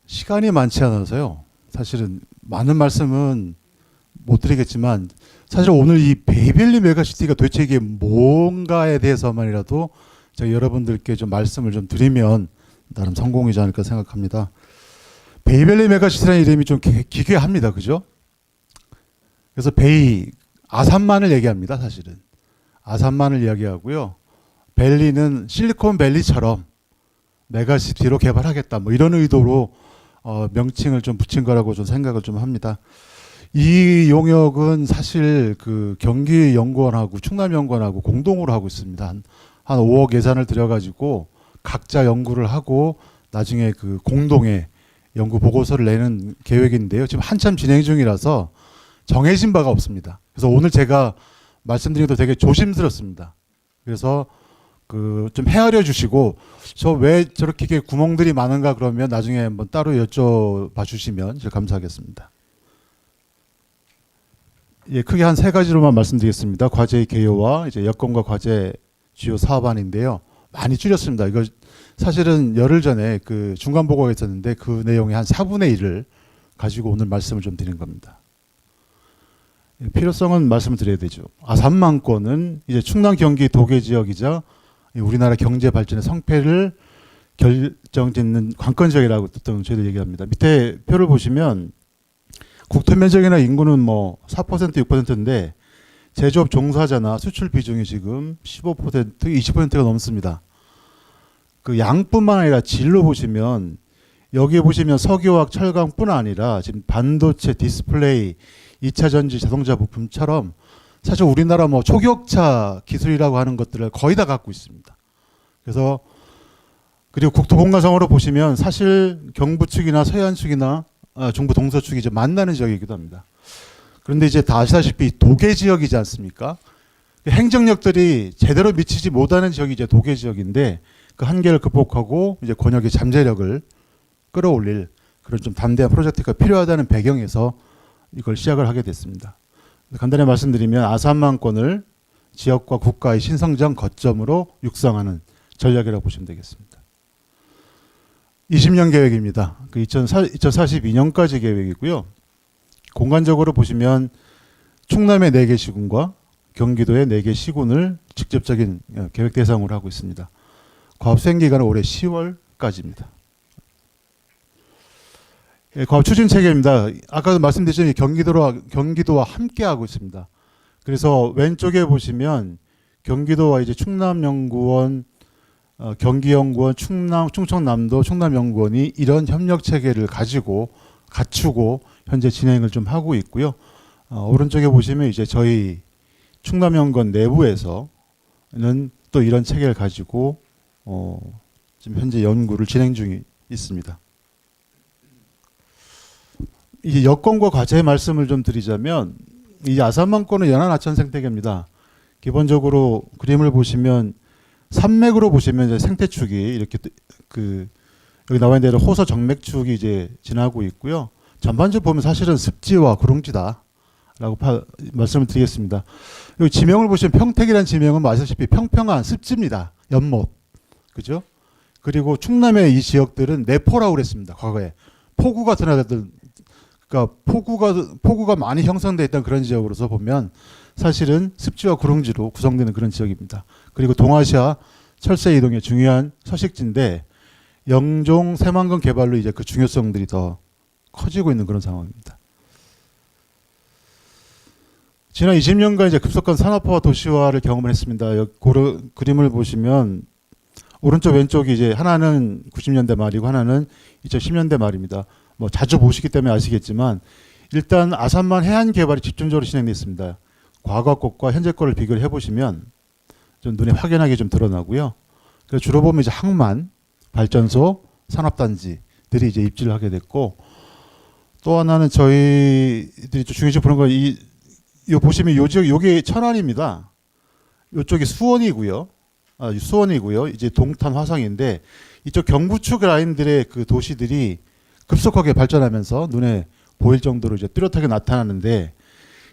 시간이 많지 않아서요. 사실은 많은 말씀은 못 드리겠지만 사실 오늘 이 베이밸리 메가시티가 도대체 이게 뭔가에 대해서만이라도 제가 여러분들께 좀 말씀을 좀 드리면 나름 성공이지 않을까 생각합니다. 베이밸리 메가시티라는 이름이 좀 기괴합니다. 그죠? 그래서 아산만을 얘기합니다. 사실은. 아산만을 이야기하고요. 밸리는 실리콘밸리처럼 메가시티로 개발하겠다. 뭐 이런 의도로 명칭을 좀 붙인 거라고 좀 생각을 좀 합니다. 이 용역은 사실 그 경기연구원하고 충남연구원하고 공동으로 하고 있습니다. 한 5억 예산을 들여가지고 각자 연구를 하고 나중에 그 공동의 연구 보고서를 내는 계획인데요. 지금 한참 진행 중이라서 정해진 바가 없습니다. 그래서 오늘 제가 말씀드린 것도 되게 조심스럽습니다. 그래서 그 좀 헤아려 주시고 저 왜 저렇게 구멍들이 많은가 그러면 나중에 한번 따로 여쭤봐 주시면 제가 감사하겠습니다. 예, 크게 한 세 가지로만 말씀드리겠습니다. 과제의 개요와 이제 여건과 과제 주요 사업안인데요. 많이 줄였습니다. 이거 사실은 열흘 전에 그 중간 보고가 있었는데 그 내용의 한 4분의 1을 가지고 오늘 말씀을 좀 드린 겁니다. 예, 필요성은 말씀을 드려야 되죠. 아산만권은 이제 충남 경기 도계 지역이자 우리나라 경제 발전의 성패를 결정짓는 관건 지역이라고 보통 저희들 얘기합니다. 밑에 표를 보시면 국토 면적이나 인구는 뭐 4%, 6%인데 제조업 종사자나 수출 비중이 지금 15%, 20%가 넘습니다. 그 양뿐만 아니라 질로 보시면 여기에 보시면 석유화학, 철강뿐 아니라 지금 반도체, 디스플레이, 2차 전지, 자동차 부품처럼 사실 우리나라 뭐 초격차 기술이라고 하는 것들을 거의 다 갖고 있습니다. 그래서 그리고 국토공간상으로 보시면 사실 경부 축이나 서해안 축이나 중부 동서축이 이제 만나는 지역이기도 합니다. 그런데 이제 다 아시다시피 도계 지역이지 않습니까? 행정력들이 제대로 미치지 못하는 지역이 이제 도계 지역인데 그 한계를 극복하고 이제 권역의 잠재력을 끌어올릴 그런 좀 담대한 프로젝트가 필요하다는 배경에서 이걸 시작을 하게 됐습니다. 간단히 말씀드리면 아산만권을 지역과 국가의 신성장 거점으로 육성하는 전략이라고 보시면 되겠습니다. 20년 계획입니다. 그 2042년까지 계획이고요. 공간적으로 보시면 충남의 4개 시군과 경기도의 4개 시군을 직접적인 계획 대상으로 하고 있습니다. 과업 수행 기간은 올해 10월까지입니다. 예, 과업 추진 체계입니다. 아까도 말씀드렸지만 경기도와 함께 하고 있습니다. 그래서 왼쪽에 보시면 경기도와 이제 충남연구원, 경기연구원, 충청남도 충남연구원이 이런 협력 체계를 갖추고 현재 진행을 좀 하고 있고요. 오른쪽에 보시면 이제 저희 충남연구원 내부에서는 또 이런 체계를 가지고 지금 현재 연구를 진행 중에 있습니다. 이 여건과 과제의 말씀을 좀 드리자면 이 아산만권은 연안하천 생태계입니다. 기본적으로 그림을 보시면 산맥으로 보시면 이제 생태축이 이렇게 여기 나와 있는 대로 호서 정맥축이 이제 지나고 있고요. 전반적으로 보면 사실은 습지와 구릉지다라고 말씀을 드리겠습니다. 여기 지명을 보시면 평택이라는 지명은 아시다시피 평평한 습지입니다. 연못, 그죠? 그리고 충남의 이 지역들은 내포라고 그랬습니다. 과거에 폭우가 드나들던 그러니까 폭우가 많이 형성되어 있던 그런 지역으로서 보면 사실은 습지와 구릉지로 구성되는 그런 지역입니다. 그리고 동아시아 철새 이동의 중요한 서식지인데 영종 새만금 개발로 이제 그 중요성들이 더 커지고 있는 그런 상황입니다. 지난 20년간 이제 급속한 산업화와 도시화를 경험을 했습니다. 여기 그림을 보시면 오른쪽 왼쪽이 이제 하나는 90년대 말이고 하나는 2010년대 말입니다. 뭐 자주 보시기 때문에 아시겠지만 일단 아산만 해안 개발이 집중적으로 진행됐습니다. 과거 것과 현재 거를 비교를 해보시면 좀 눈에 확연하게 좀 드러나고요. 그래서 주로 보면 이제 항만, 발전소, 산업단지들이 이제 입지를 하게 됐고 또 하나는 저희들이 좀 중요시 보는 건 요 보시면 요 지역 요게 천안입니다. 요쪽이 수원이고요. 수원이고요. 이제 동탄 화성인데 이쪽 경부축 라인들의 그 도시들이 급속하게 발전하면서 눈에 보일 정도로 이제 뚜렷하게 나타나는데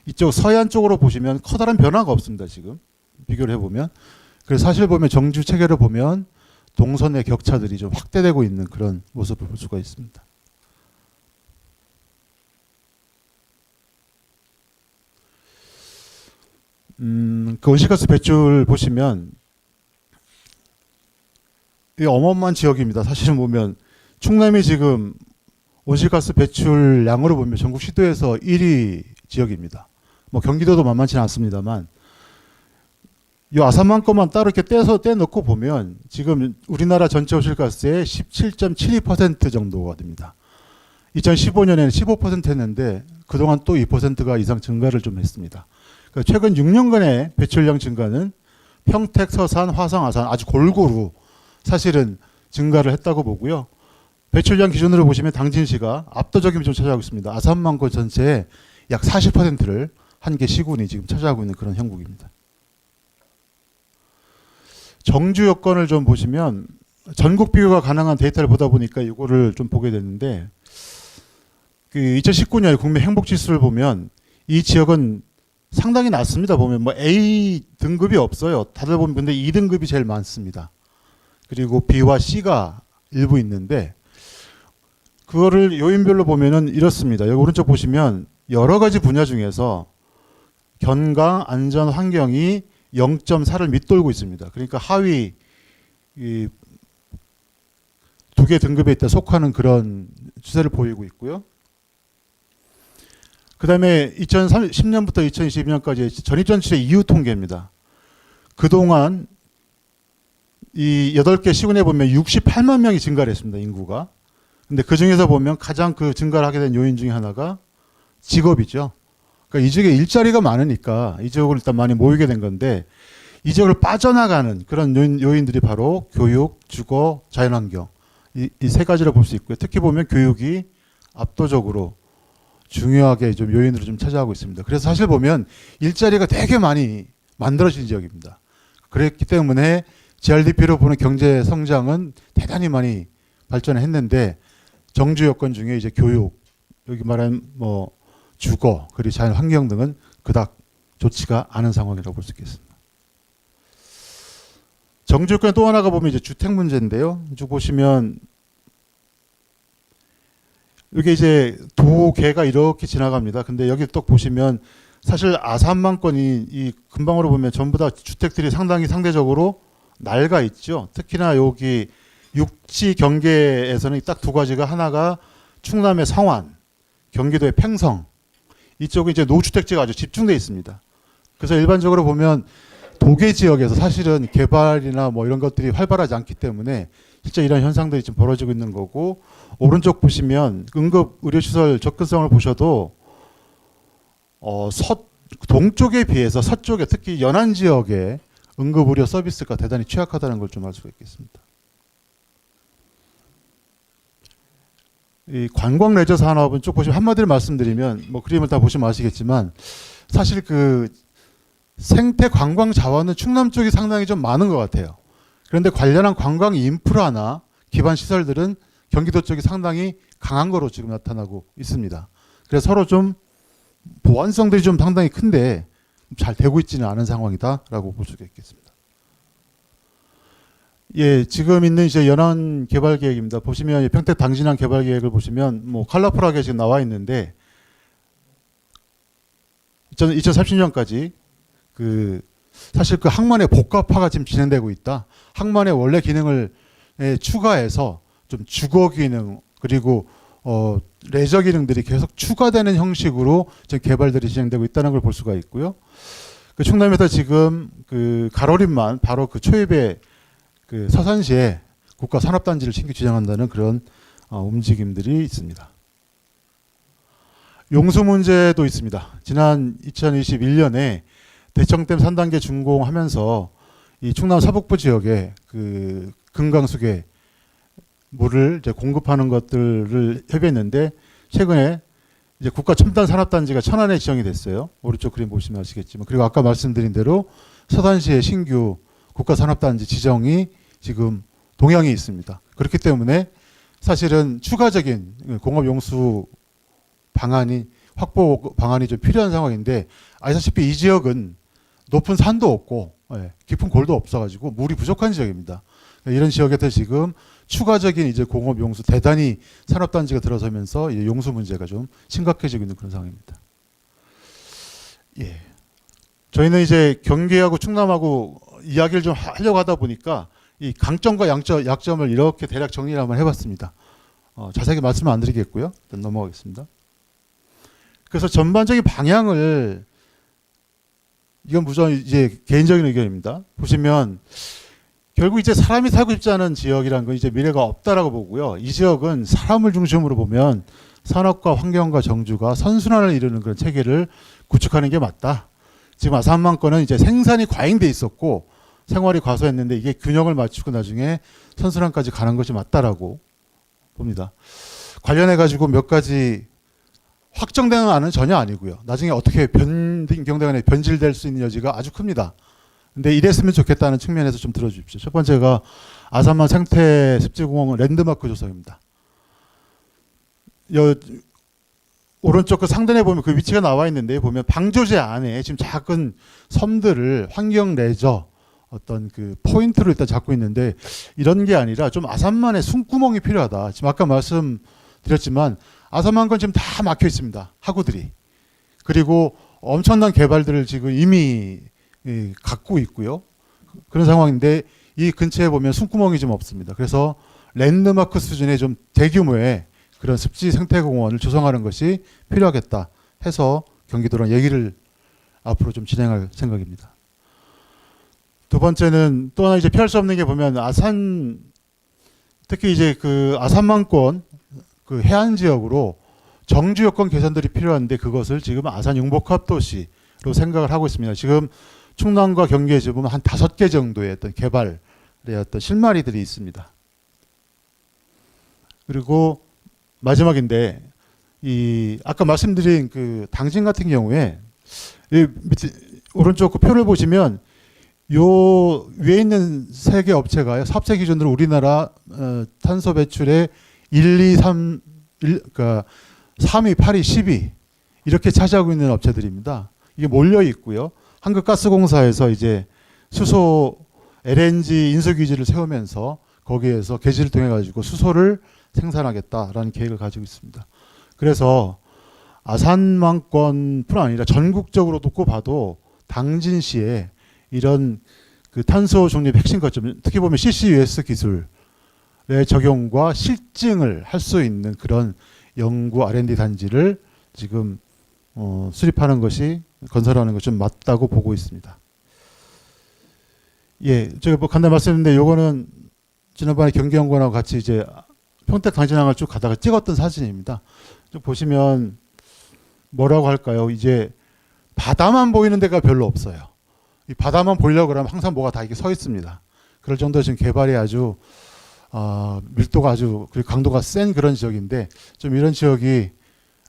이쪽 서해안 쪽으로 보시면 커다란 변화가 없습니다. 지금 비교를 해보면. 그래서 사실 보면 정주 체계를 보면 동선의 격차들이 좀 확대되고 있는 그런 모습을 볼 수가 있습니다. 그 온실가스 배출 보시면 이 어마어마한 지역입니다. 사실은 보면 충남이 지금 온실가스 배출량으로 보면 전국 시도에서 1위 지역입니다. 뭐 경기도도 만만치는 않습니다만 이 아산만 것만 따로 이렇게 떼놓고 보면 지금 우리나라 전체 온실가스의 17.72% 정도가 됩니다. 2015년에는 15% 했는데 그동안 또 2%가 이상 증가를 좀 했습니다. 그러니까 최근 6년간의 배출량 증가는 평택, 서산, 화성, 아산 아주 골고루 사실은 증가를 했다고 보고요. 배출량 기준으로 보시면 당진시가 압도적인 비중을 차지하고 있습니다. 아산만고 전체의 약 40%를 한 개 시군이 지금 차지하고 있는 그런 형국입니다. 정주 여건을 좀 보시면 전국 비교가 가능한 데이터를 보다 보니까 이거를 좀 보게 됐는데 그 2019년 국민 행복 지수를 보면 이 지역은 상당히 낮습니다. 보면 뭐 A 등급이 없어요. 다들 보면 근데 2등급이 제일 많습니다. 그리고 B와 C가 일부 있는데 그거를 요인별로 보면은 이렇습니다. 여기 오른쪽 보시면 여러 가지 분야 중에서 건강, 안전, 환경이 0.4를 밑돌고 있습니다. 그러니까 하위 두 개 등급에 있다 속하는 그런 추세를 보이고 있고요. 그 다음에 2010년부터 2022년까지 전입전출의 이후 통계입니다. 그동안 이 8개 시군에 보면 68만 명이 증가를 했습니다. 인구가. 근데 그 중에서 보면 가장 그 증가를 하게 된 요인 중에 하나가 직업이죠. 그러니까 이 지역에 일자리가 많으니까 이 지역으로 일단 많이 모이게 된 건데 이 지역을 빠져나가는 그런 요인들이 바로 교육, 주거, 자연환경 이 세 가지를 볼 수 있고요. 특히 보면 교육이 압도적으로 중요하게 좀 요인으로 좀 차지하고 있습니다. 그래서 사실 보면 일자리가 되게 많이 만들어진 지역입니다. 그랬기 때문에 GRDP로 보는 경제 성장은 대단히 많이 발전했는데 정주 여건 중에 이제 교육, 여기 말하는 뭐 주거, 그리고 자연 환경 등은 그닥 좋지가 않은 상황이라고 볼 수 있겠습니다. 정주 여건 또 하나가 보면 이제 주택 문제인데요. 쭉 보시면 이게 이제 도계가 이렇게 지나갑니다. 근데 여기 또 보시면 사실 아산만권이 이 근방으로 보면 전부 다 주택들이 상당히 상대적으로 낡아 있죠. 특히나 여기 육지 경계에서는 딱 두 가지가 하나가 충남의 성완, 경기도의 팽성 이쪽은 이제 노후주택지가 아주 집중되어 있습니다. 그래서 일반적으로 보면 도계 지역에서 사실은 개발이나 뭐 이런 것들이 활발하지 않기 때문에 실제 이런 현상들이 좀 벌어지고 있는 거고 오른쪽 보시면 응급 의료시설 접근성을 보셔도 동쪽에 비해서 서쪽에 특히 연안 지역의 응급 의료 서비스가 대단히 취약하다는 걸 좀 알 수가 있겠습니다. 이 관광 레저 산업은 쭉 보시면 한마디로 말씀드리면 뭐 그림을 다 보시면 아시겠지만 사실 그 생태 관광 자원은 충남 쪽이 상당히 좀 많은 것 같아요. 그런데 관련한 관광 인프라나 기반 시설들은 경기도 쪽이 상당히 강한 거로 지금 나타나고 있습니다. 그래서 서로 좀 보완성들이 좀 상당히 큰데 잘 되고 있지는 않은 상황이다라고 볼 수가 있겠습니다. 예, 지금 있는 이제 연안 개발 계획입니다. 보시면 평택 당진항 개발 계획을 보시면 뭐 컬러풀하게 지금 나와 있는데 2030년까지 그 사실 그 항만의 복합화가 지금 진행되고 있다. 항만의 원래 기능을 추가해서 좀 주거 기능 그리고 레저 기능들이 계속 추가되는 형식으로 지금 개발들이 진행되고 있다는 걸 볼 수가 있고요. 그 충남에서 지금 그 가로림만 바로 그 초입에 그 서산시에 국가 산업단지를 신규 지정한다는 그런 움직임들이 있습니다. 용수 문제도 있습니다. 지난 2021년에 대청댐 3단계 준공하면서 이 충남 서북부 지역에 그 금강수계 물을 이제 공급하는 것들을 협의했는데 최근에 이제 국가 첨단 산업단지가 천안에 지정이 됐어요. 오른쪽 그림 보시면 아시겠지만 그리고 아까 말씀드린 대로 서산시의 신규 국가 산업단지 지정이 지금 동향이 있습니다. 그렇기 때문에 사실은 추가적인 공업용수 방안이 확보 방안이 좀 필요한 상황인데 아시다시피 이 지역은 높은 산도 없고 깊은 골도 없어가지고 물이 부족한 지역입니다. 이런 지역에서 지금 추가적인 이제 공업용수 대단히 산업단지가 들어서면서 이제 용수 문제가 좀 심각해지고 있는 그런 상황입니다. 예. 저희는 이제 경기하고 충남하고 이야기를 좀 하려고 하다 보니까 이 강점과 약점을 이렇게 대략 정리를 한번 해봤습니다. 자세하게 말씀은 안 드리겠고요. 일단 넘어가겠습니다. 그래서 전반적인 방향을, 이건 무조건 이제 개인적인 의견입니다. 보시면 결국 이제 사람이 살고 싶지 않은 지역이라는 건 이제 미래가 없다라고 보고요. 이 지역은 사람을 중심으로 보면 산업과 환경과 정주가 선순환을 이루는 그런 체계를 구축하는 게 맞다. 지금 아산만권은 이제 생산이 과잉돼 있었고 생활이 과소했는데 이게 균형을 맞추고 나중에 선순환까지 가는 것이 맞다라고 봅니다. 관련해 가지고 몇 가지 확정되는 안은 전혀 아니고요. 나중에 어떻게 경대간에 변질될 수 있는 여지가 아주 큽니다. 근데 이랬으면 좋겠다는 측면에서 좀 들어주십시오. 첫 번째가 아산만 생태 습지공원 랜드마크 조성입니다. 오른쪽 그 상단에 보면 그 위치가 나와 있는데, 보면 방조제 안에 지금 작은 섬들을 환경 레저 어떤 그 포인트로 일단 잡고 있는데, 이런 게 아니라 좀 아산만의 숨구멍이 필요하다. 지금 아까 말씀드렸지만 아산만권 지금 다 막혀 있습니다. 하구들이. 그리고 엄청난 개발들을 지금 이미 갖고 있고요. 그런 상황인데 이 근처에 보면 숨구멍이 좀 없습니다. 그래서 랜드마크 수준의 좀 대규모의 그런 습지 생태공원을 조성하는 것이 필요하겠다 해서 경기도랑 얘기를 앞으로 좀 진행할 생각입니다. 두 번째는 또 하나 이제 피할 수 없는 게, 보면 아산, 특히 이제 그 아산만권 그 해안 지역으로 정주 여건 개선들이 필요한데, 그것을 지금 아산 융복합 도시로 생각을 하고 있습니다. 지금 충남과 경기에 보면 한 5개 정도의 어떤 개발의 어떤 실마리들이 있습니다. 그리고 마지막인데, 이 아까 말씀드린 그 당진 같은 경우에 이 밑에 오른쪽 그 표를 보시면 요 위에 있는 3개 업체가요, 사업체 기준으로 우리나라 탄소 배출의 1, 2, 3, 그러니까 3위, 8위, 10위 이렇게 차지하고 있는 업체들입니다. 이게 몰려 있고요. 한국가스공사에서 이제 수소 LNG 인수 기지를 세우면서 거기에서 개지를 통해 가지고 수소를 생산하겠다라는 계획을 가지고 있습니다. 그래서 아산만권뿐 아니라 전국적으로 놓고 봐도 당진시에 이런 그 탄소 중립 핵심 거점, 특히 보면 CCUS 기술의 적용과 실증을 할 수 있는 그런 연구 R&D 단지를 지금 수립하는 것이, 건설하는 것이 좀 맞다고 보고 있습니다. 예, 제가 뭐 간단히 말씀드렸는데, 요거는 지난번에 경기연구원하고 같이 이제 평택 당진항을 쭉 가다가 찍었던 사진입니다. 좀 보시면 뭐라고 할까요? 이제 바다만 보이는 데가 별로 없어요. 이 바다만 보려고 그러면 항상 뭐가 다 이렇게 서 있습니다. 그럴 정도로 지금 개발이 아주 밀도가 아주, 그리고 강도가 센 그런 지역인데, 좀 이런 지역이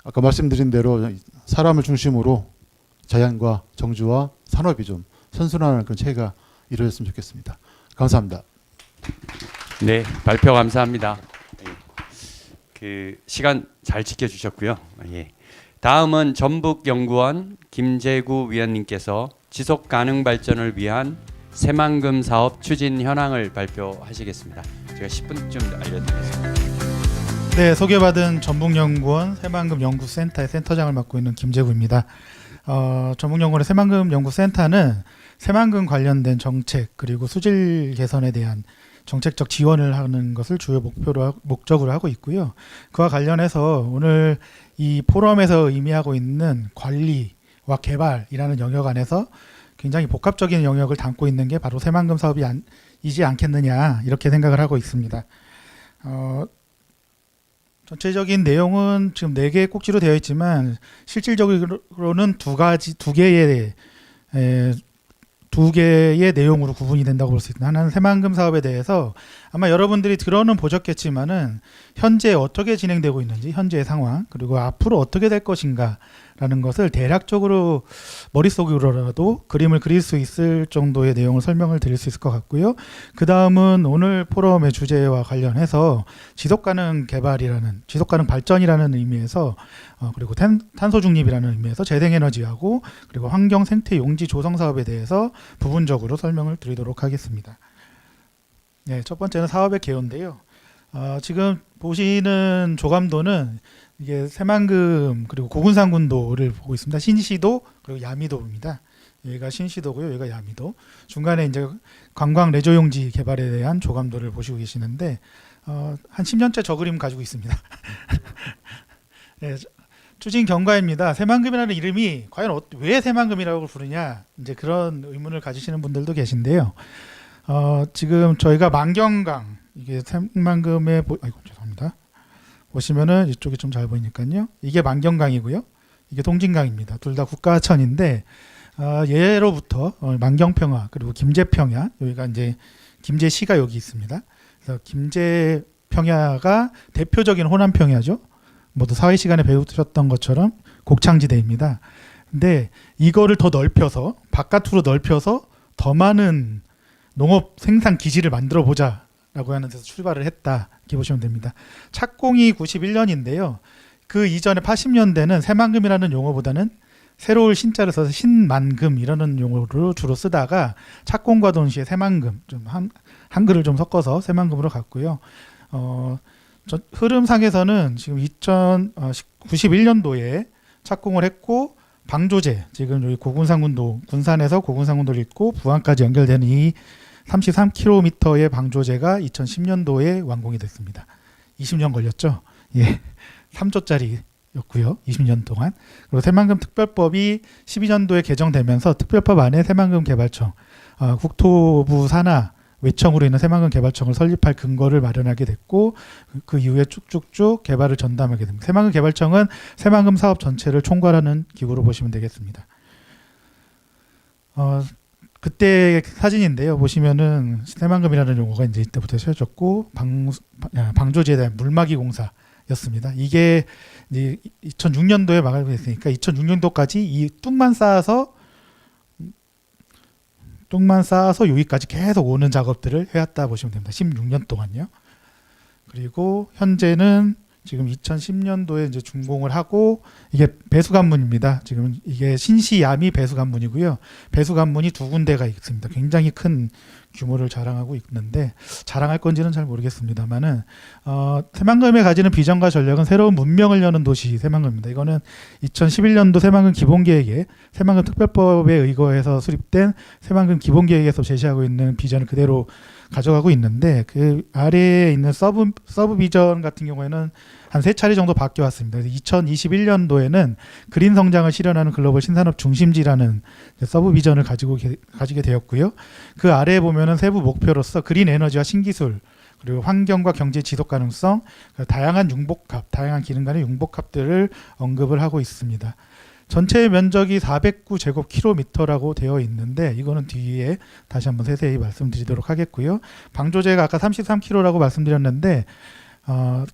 아까 말씀드린 대로 사람을 중심으로 자연과 정주와 산업이 좀 선순환하는 그런 체계가 이루어졌으면 좋겠습니다. 감사합니다. 네, 발표 감사합니다. 그 시간 잘 지켜주셨고요. 예. 다음은 전북연구원 김재구 위원님께서 지속 가능 발전을 위한 새만금 사업 추진 현황을 발표하시겠습니다. 제가 10분쯤 알려드리겠습니다. 네, 소개받은 전북연구원 새만금 연구센터의 센터장을 맡고 있는 김재구입니다. 전북연구원의 새만금 연구센터는 새만금 관련된 정책 그리고 수질 개선에 대한 정책적 지원을 하는 것을 주요 목적으로 하고 있고요. 그와 관련해서 오늘 이 포럼에서 의미하고 있는 관리와 개발이라는 영역 안에서 굉장히 복합적인 영역을 담고 있는 게 바로 새만금 사업이지 않겠느냐, 이렇게 생각을 하고 있습니다. 전체적인 내용은 지금 4개의 꼭지로 되어 있지만 실질적으로는 두 개의 내용으로 구분이 된다고 볼 수 있습니다. 하나는 새만금 사업에 대해서 아마 여러분들이 들어는 보셨겠지만은 현재 어떻게 진행되고 있는지, 현재의 상황, 그리고 앞으로 어떻게 될 것인가라는 것을 대략적으로 머릿속으로라도 그림을 그릴 수 있을 정도의 내용을 설명을 드릴 수 있을 것 같고요. 그 다음은 오늘 포럼의 주제와 관련해서 지속가능 개발이라는, 지속가능 발전이라는 의미에서 그리고 탄소 중립이라는 의미에서 재생에너지하고 그리고 환경 생태 용지 조성 사업에 대해서 부분적으로 설명을 드리도록 하겠습니다. 네, 첫 번째는 사업의 개요인데요. 지금 보시는 조감도는 이게 새만금 그리고 고군산군도를 보고 있습니다. 신시도 그리고 야미도입니다. 여기가 신시도고요. 여기가 야미도. 중간에 이제 관광 레저용지 개발에 대한 조감도를 보시고 계시는데 한 10년째 저 그림 가지고 있습니다. 네, 추진 경과입니다. 새만금이라는 이름이 과연 왜 새만금이라고 부르냐 이제 그런 의문을 가지시는 분들도 계신데요. 지금 저희가 만경강 이게 새만금의 아이고 죄송합니다. 보시면은 이쪽이 좀 잘 보이니까요. 이게 만경강이고요. 이게 동진강입니다. 둘 다 국가하천인데 예로부터 만경평야 그리고 김제평야 여기가 이제 김제시가 여기 있습니다. 그래서 김제평야가 대표적인 호남평야죠. 모두 사회 시간에 배우셨던 것처럼 곡창지대입니다. 근데 이거를 더 넓혀서 바깥으로 넓혀서 더 많은 농업 생산 기지를 만들어 보자라고 하는 데서 출발을 했다. 이렇게 보시면 됩니다. 착공이 91년인데요. 그 이전에 80년대는 새만금이라는 용어보다는 새로울 신자를 써서 신만금 이라는 용어로 주로 쓰다가 착공과 동시에 새만금 좀 한글을 좀 섞어서 새만금으로 갔고요. 흐름상에서는 지금 91년도에 착공을 했고 방조제 지금 여기 고군산군도 군산에서 고군산군도를 잇고 부안까지 연결되는 이 33km의 방조제가 2010년도에 완공이 됐습니다. 20년 걸렸죠. 예, 3조짜리였고요. 20년 동안. 그리고 새만금 특별법이 12년도에 개정되면서 특별법 안에 새만금 개발청, 국토부 산하 외청으로 있는 새만금 개발청을 설립할 근거를 마련하게 됐고 그 이후에 쭉쭉쭉 개발을 전담하게 됩니다. 새만금 개발청은 새만금 사업 전체를 총괄하는 기구로 보시면 되겠습니다. 그때 사진인데요. 보시면은 새만금이라는 용어가 이제 이때부터 쓰여졌고 방조제에 대한 물막이 공사였습니다. 이게 이제 2006년도에 마감됐으니까 2006년도까지 이 뚝만 쌓아서 여기까지 계속 오는 작업들을 해왔다 보시면 됩니다. 16년 동안요. 그리고 현재는 지금 2010년도에 이제 준공을 하고 이게 배수관문입니다. 지금 이게 신시야미 배수관문이고요. 배수관문이 두 군데가 있습니다. 굉장히 큰 규모를 자랑하고 있는데 자랑할 건지는 잘 모르겠습니다만은 새만금에 가지는 비전과 전략은 새로운 문명을 여는 도시 새만금입니다. 이거는 2011년도 새만금 기본계획에 새만금 특별법에 의거해서 수립된 새만금 기본계획에서 제시하고 있는 비전을 그대로 가져가고 있는데 그 아래에 있는 서브 비전 같은 경우에는 한 3차례 정도 바뀌어 왔습니다. 2021년도에는 그린 성장을 실현하는 글로벌 신산업 중심지라는 서브 비전을 가지게 되었고요. 그 아래에 보면은 세부 목표로서 그린 에너지와 신기술 그리고 환경과 경제 지속 가능성, 다양한 융복합, 다양한 기능 간의 융복합들을 언급을 하고 있습니다. 전체 면적이 409제곱킬로미터라고 되어 있는데 이거는 뒤에 다시 한번 세세히 말씀드리도록 하겠고요. 방조제가 아까 33km라고 말씀드렸는데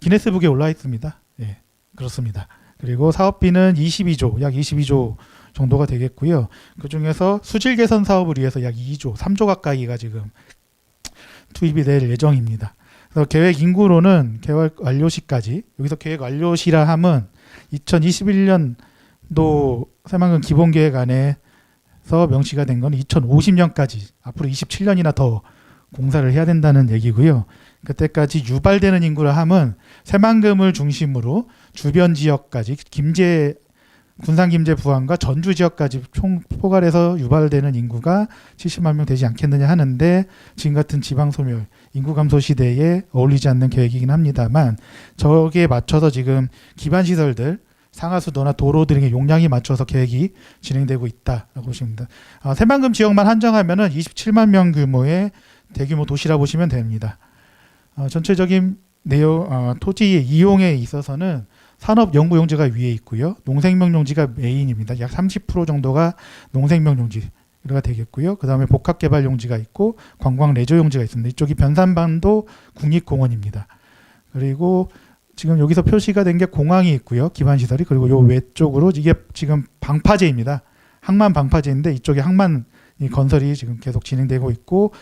기네스북에 올라 있습니다. 예, 그렇습니다. 그리고 사업비는 22조, 약 22조 정도가 되겠고요. 그 중에서 수질 개선 사업을 위해서 약 2조, 3조 가까이가 지금 투입이 될 예정입니다. 그래서 계획 인구로는 계획 완료 시까지 여기서 계획 완료 시라 함은 2021년도 새만금 기본계획 안에서 명시가 된 건 2050년까지 앞으로 27년이나 더 공사를 해야 된다는 얘기고요. 그때까지 유발되는 인구라 함은 새만금을 중심으로 주변 지역까지 군산 김제 부안과 전주 지역까지 총 포괄해서 유발되는 인구가 70만 명 되지 않겠느냐 하는데 지금 같은 지방 소멸, 인구 감소 시대에 어울리지 않는 계획이긴 합니다만 저기에 맞춰서 지금 기반 시설들 상하수도나 도로 등의 용량이 맞춰서 계획이 진행되고 있다라고 보시면 됩니다. 새만금 지역만 한정하면은 27만 명 규모의 대규모 도시라 보시면 됩니다. 전체적인 내용 토지 이용에 있어서는 산업 연구 용지가 위에 있고요. 농생명 용지가 메인입니다. 약 30% 정도가 농생명 용지가 되겠고요. 그다음에 복합 개발 용지가 있고 관광 레저 용지가 있습니다. 이쪽이 변산반도 국립공원입니다. 그리고 지금 여기서 표시가 된 게 공항이 있고요. 기반 시설이 그리고 요 외쪽으로 이게 지금 방파제입니다. 항만 방파제인데 이쪽에 항만 건설이 지금 계속 진행되고 있고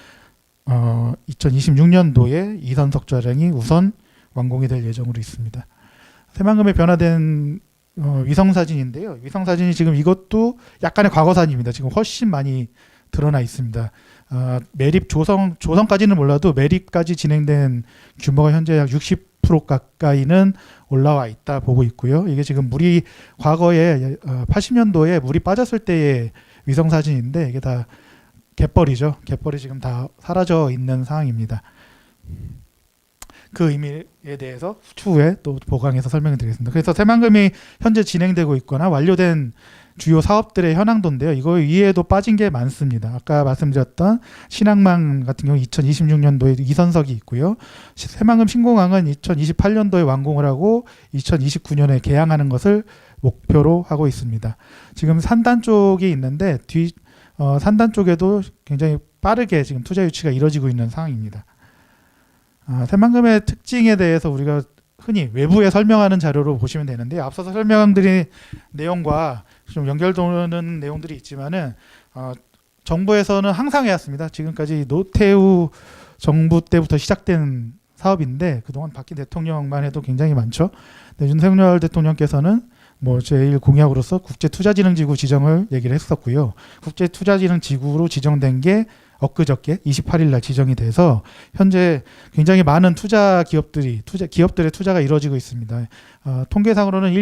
2026년도에 2선 석좌량이 우선 완공이 될 예정으로 있습니다. 새만금에 변화된 위성사진인데요. 위성사진이 지금 이것도 약간의 과거사진입니다. 지금 훨씬 많이 드러나 있습니다. 매립 조성까지는 몰라도 매립까지 진행된 규모가 현재 약 60% 가까이는 올라와 있다 보고 있고요. 이게 지금 물이 과거에 80년도에 물이 빠졌을 때의 위성 사진인데 이게 다 갯벌이죠. 갯벌이 지금 다 사라져 있는 상황입니다. 그 의미에 대해서 추후에 또 보강해서 설명을 드리겠습니다. 그래서 새만금이 현재 진행되고 있거나 완료된 주요 사업들의 현황도인데요. 이거 위에도 빠진 게 많습니다. 아까 말씀드렸던 신항망 같은 경우 2026년도에 이선석이 있고요. 새만금 신공항은 2028년도에 완공을 하고 2029년에 개항하는 것을 목표로 하고 있습니다. 지금 산단 쪽이 있는데 산단 쪽에도 굉장히 빠르게 지금 투자 유치가 이루어지고 있는 상황입니다. 새만금의 특징에 대해서 우리가 흔히 외부에 설명하는 자료로 보시면 되는데 앞서서 설명드린 내용과 좀 연결되는 내용들이 있지만은 정부에서는 항상 해왔습니다. 지금까지 노태우 정부 때부터 시작된 사업인데 그동안 바뀐 대통령만 해도 굉장히 많죠. 네, 윤석열 대통령께서는 뭐 제일 공약으로서 국제투자진흥지구 지정을 얘기를 했었고요. 국제투자진흥지구로 지정된 게 엊그저께 28일 날 지정이 돼서 현재 굉장히 많은 기업들의 투자가 이루어지고 있습니다. 통계상으로는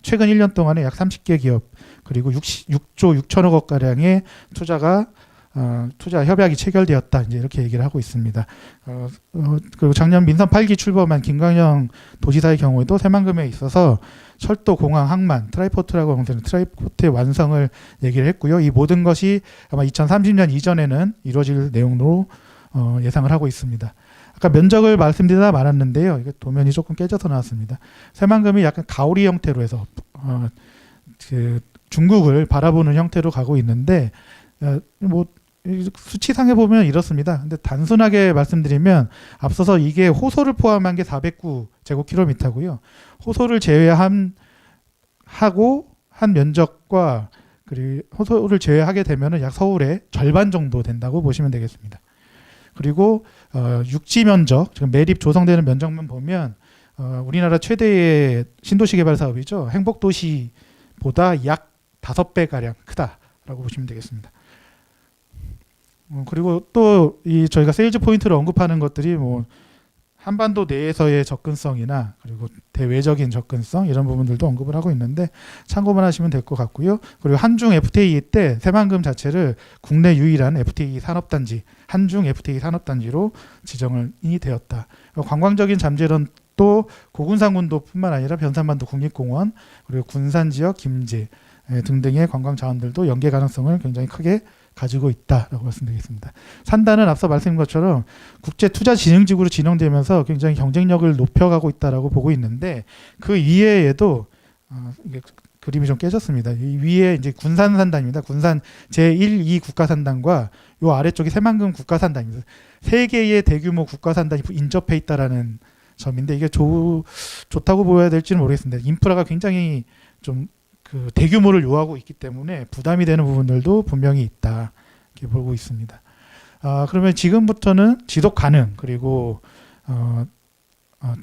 최근 1년 동안에 약 30개 기업 그리고 6조 6천억 원 가량의 투자 협약이 체결되었다. 이제 이렇게 얘기를 하고 있습니다. 그리고 작년 민선 8기 출범한 김광영 도지사의 경우에도 새만금에 있어서 철도, 공항, 항만, 트라이포트라고 하는 트라이포트의 완성을 얘기를 했고요. 이 모든 것이 아마 2030년 이전에는 이루어질 내용으로 예상을 하고 있습니다. 아까 면적을 말씀드리다 말았는데요. 이게 도면이 조금 깨져서 나왔습니다. 새만금이 약간 가오리 형태로 해서 중국을 바라보는 형태로 가고 있는데 뭐 수치상에 보면 이렇습니다. 근데 단순하게 말씀드리면 앞서서 이게 호소를 포함한 게 409제곱킬로미터고요. 호소를 제외한 면적과 그리고 호소를 제외하게 되면은 약 서울의 절반 정도 된다고 보시면 되겠습니다. 그리고 육지 면적, 지금 매립 조성되는 면적만 보면 우리나라 최대의 신도시 개발 사업이죠. 행복도시보다 약 5배 가량 크다라고 보시면 되겠습니다. 그리고 또 저희가 세일즈 포인트를 언급하는 것들이 뭐 한반도 내에서의 접근성이나 그리고 대외적인 접근성 이런 부분들도 언급을 하고 있는데 참고만 하시면 될 것 같고요. 그리고 한중 FTA 때 새만금 자체를 국내 유일한 FTA 산업단지, 한중 FTA 산업단지로 지정이 되었다. 관광적인 잠재는 또 고군산군도뿐만 아니라 변산반도 국립공원 그리고 군산지역 김제 등등의 관광 자원들도 연계 가능성을 굉장히 크게 가지고 있다라고 말씀드리겠습니다. 산단은 앞서 말씀드린 것처럼 국제투자진흥지구로 진행되면서 굉장히 경쟁력을 높여가고 있다라고 보고 있는데 그 위에에도 이게 그림이 좀 깨졌습니다. 이 위에 이제 군산산단입니다. 군산 제1, 2 국가산단과 요 아래쪽이 새만금 국가산단입니다. 세 개의 대규모 국가산단이 인접해 있다라는 점인데 이게 좋다고 보여야 될지는 모르겠습니다. 인프라가 굉장히 좀 대규모를 요하고 있기 때문에 부담이 되는 부분들도 분명히 있다 이렇게 보고 있습니다. 그러면 지금부터는 지속 가능 그리고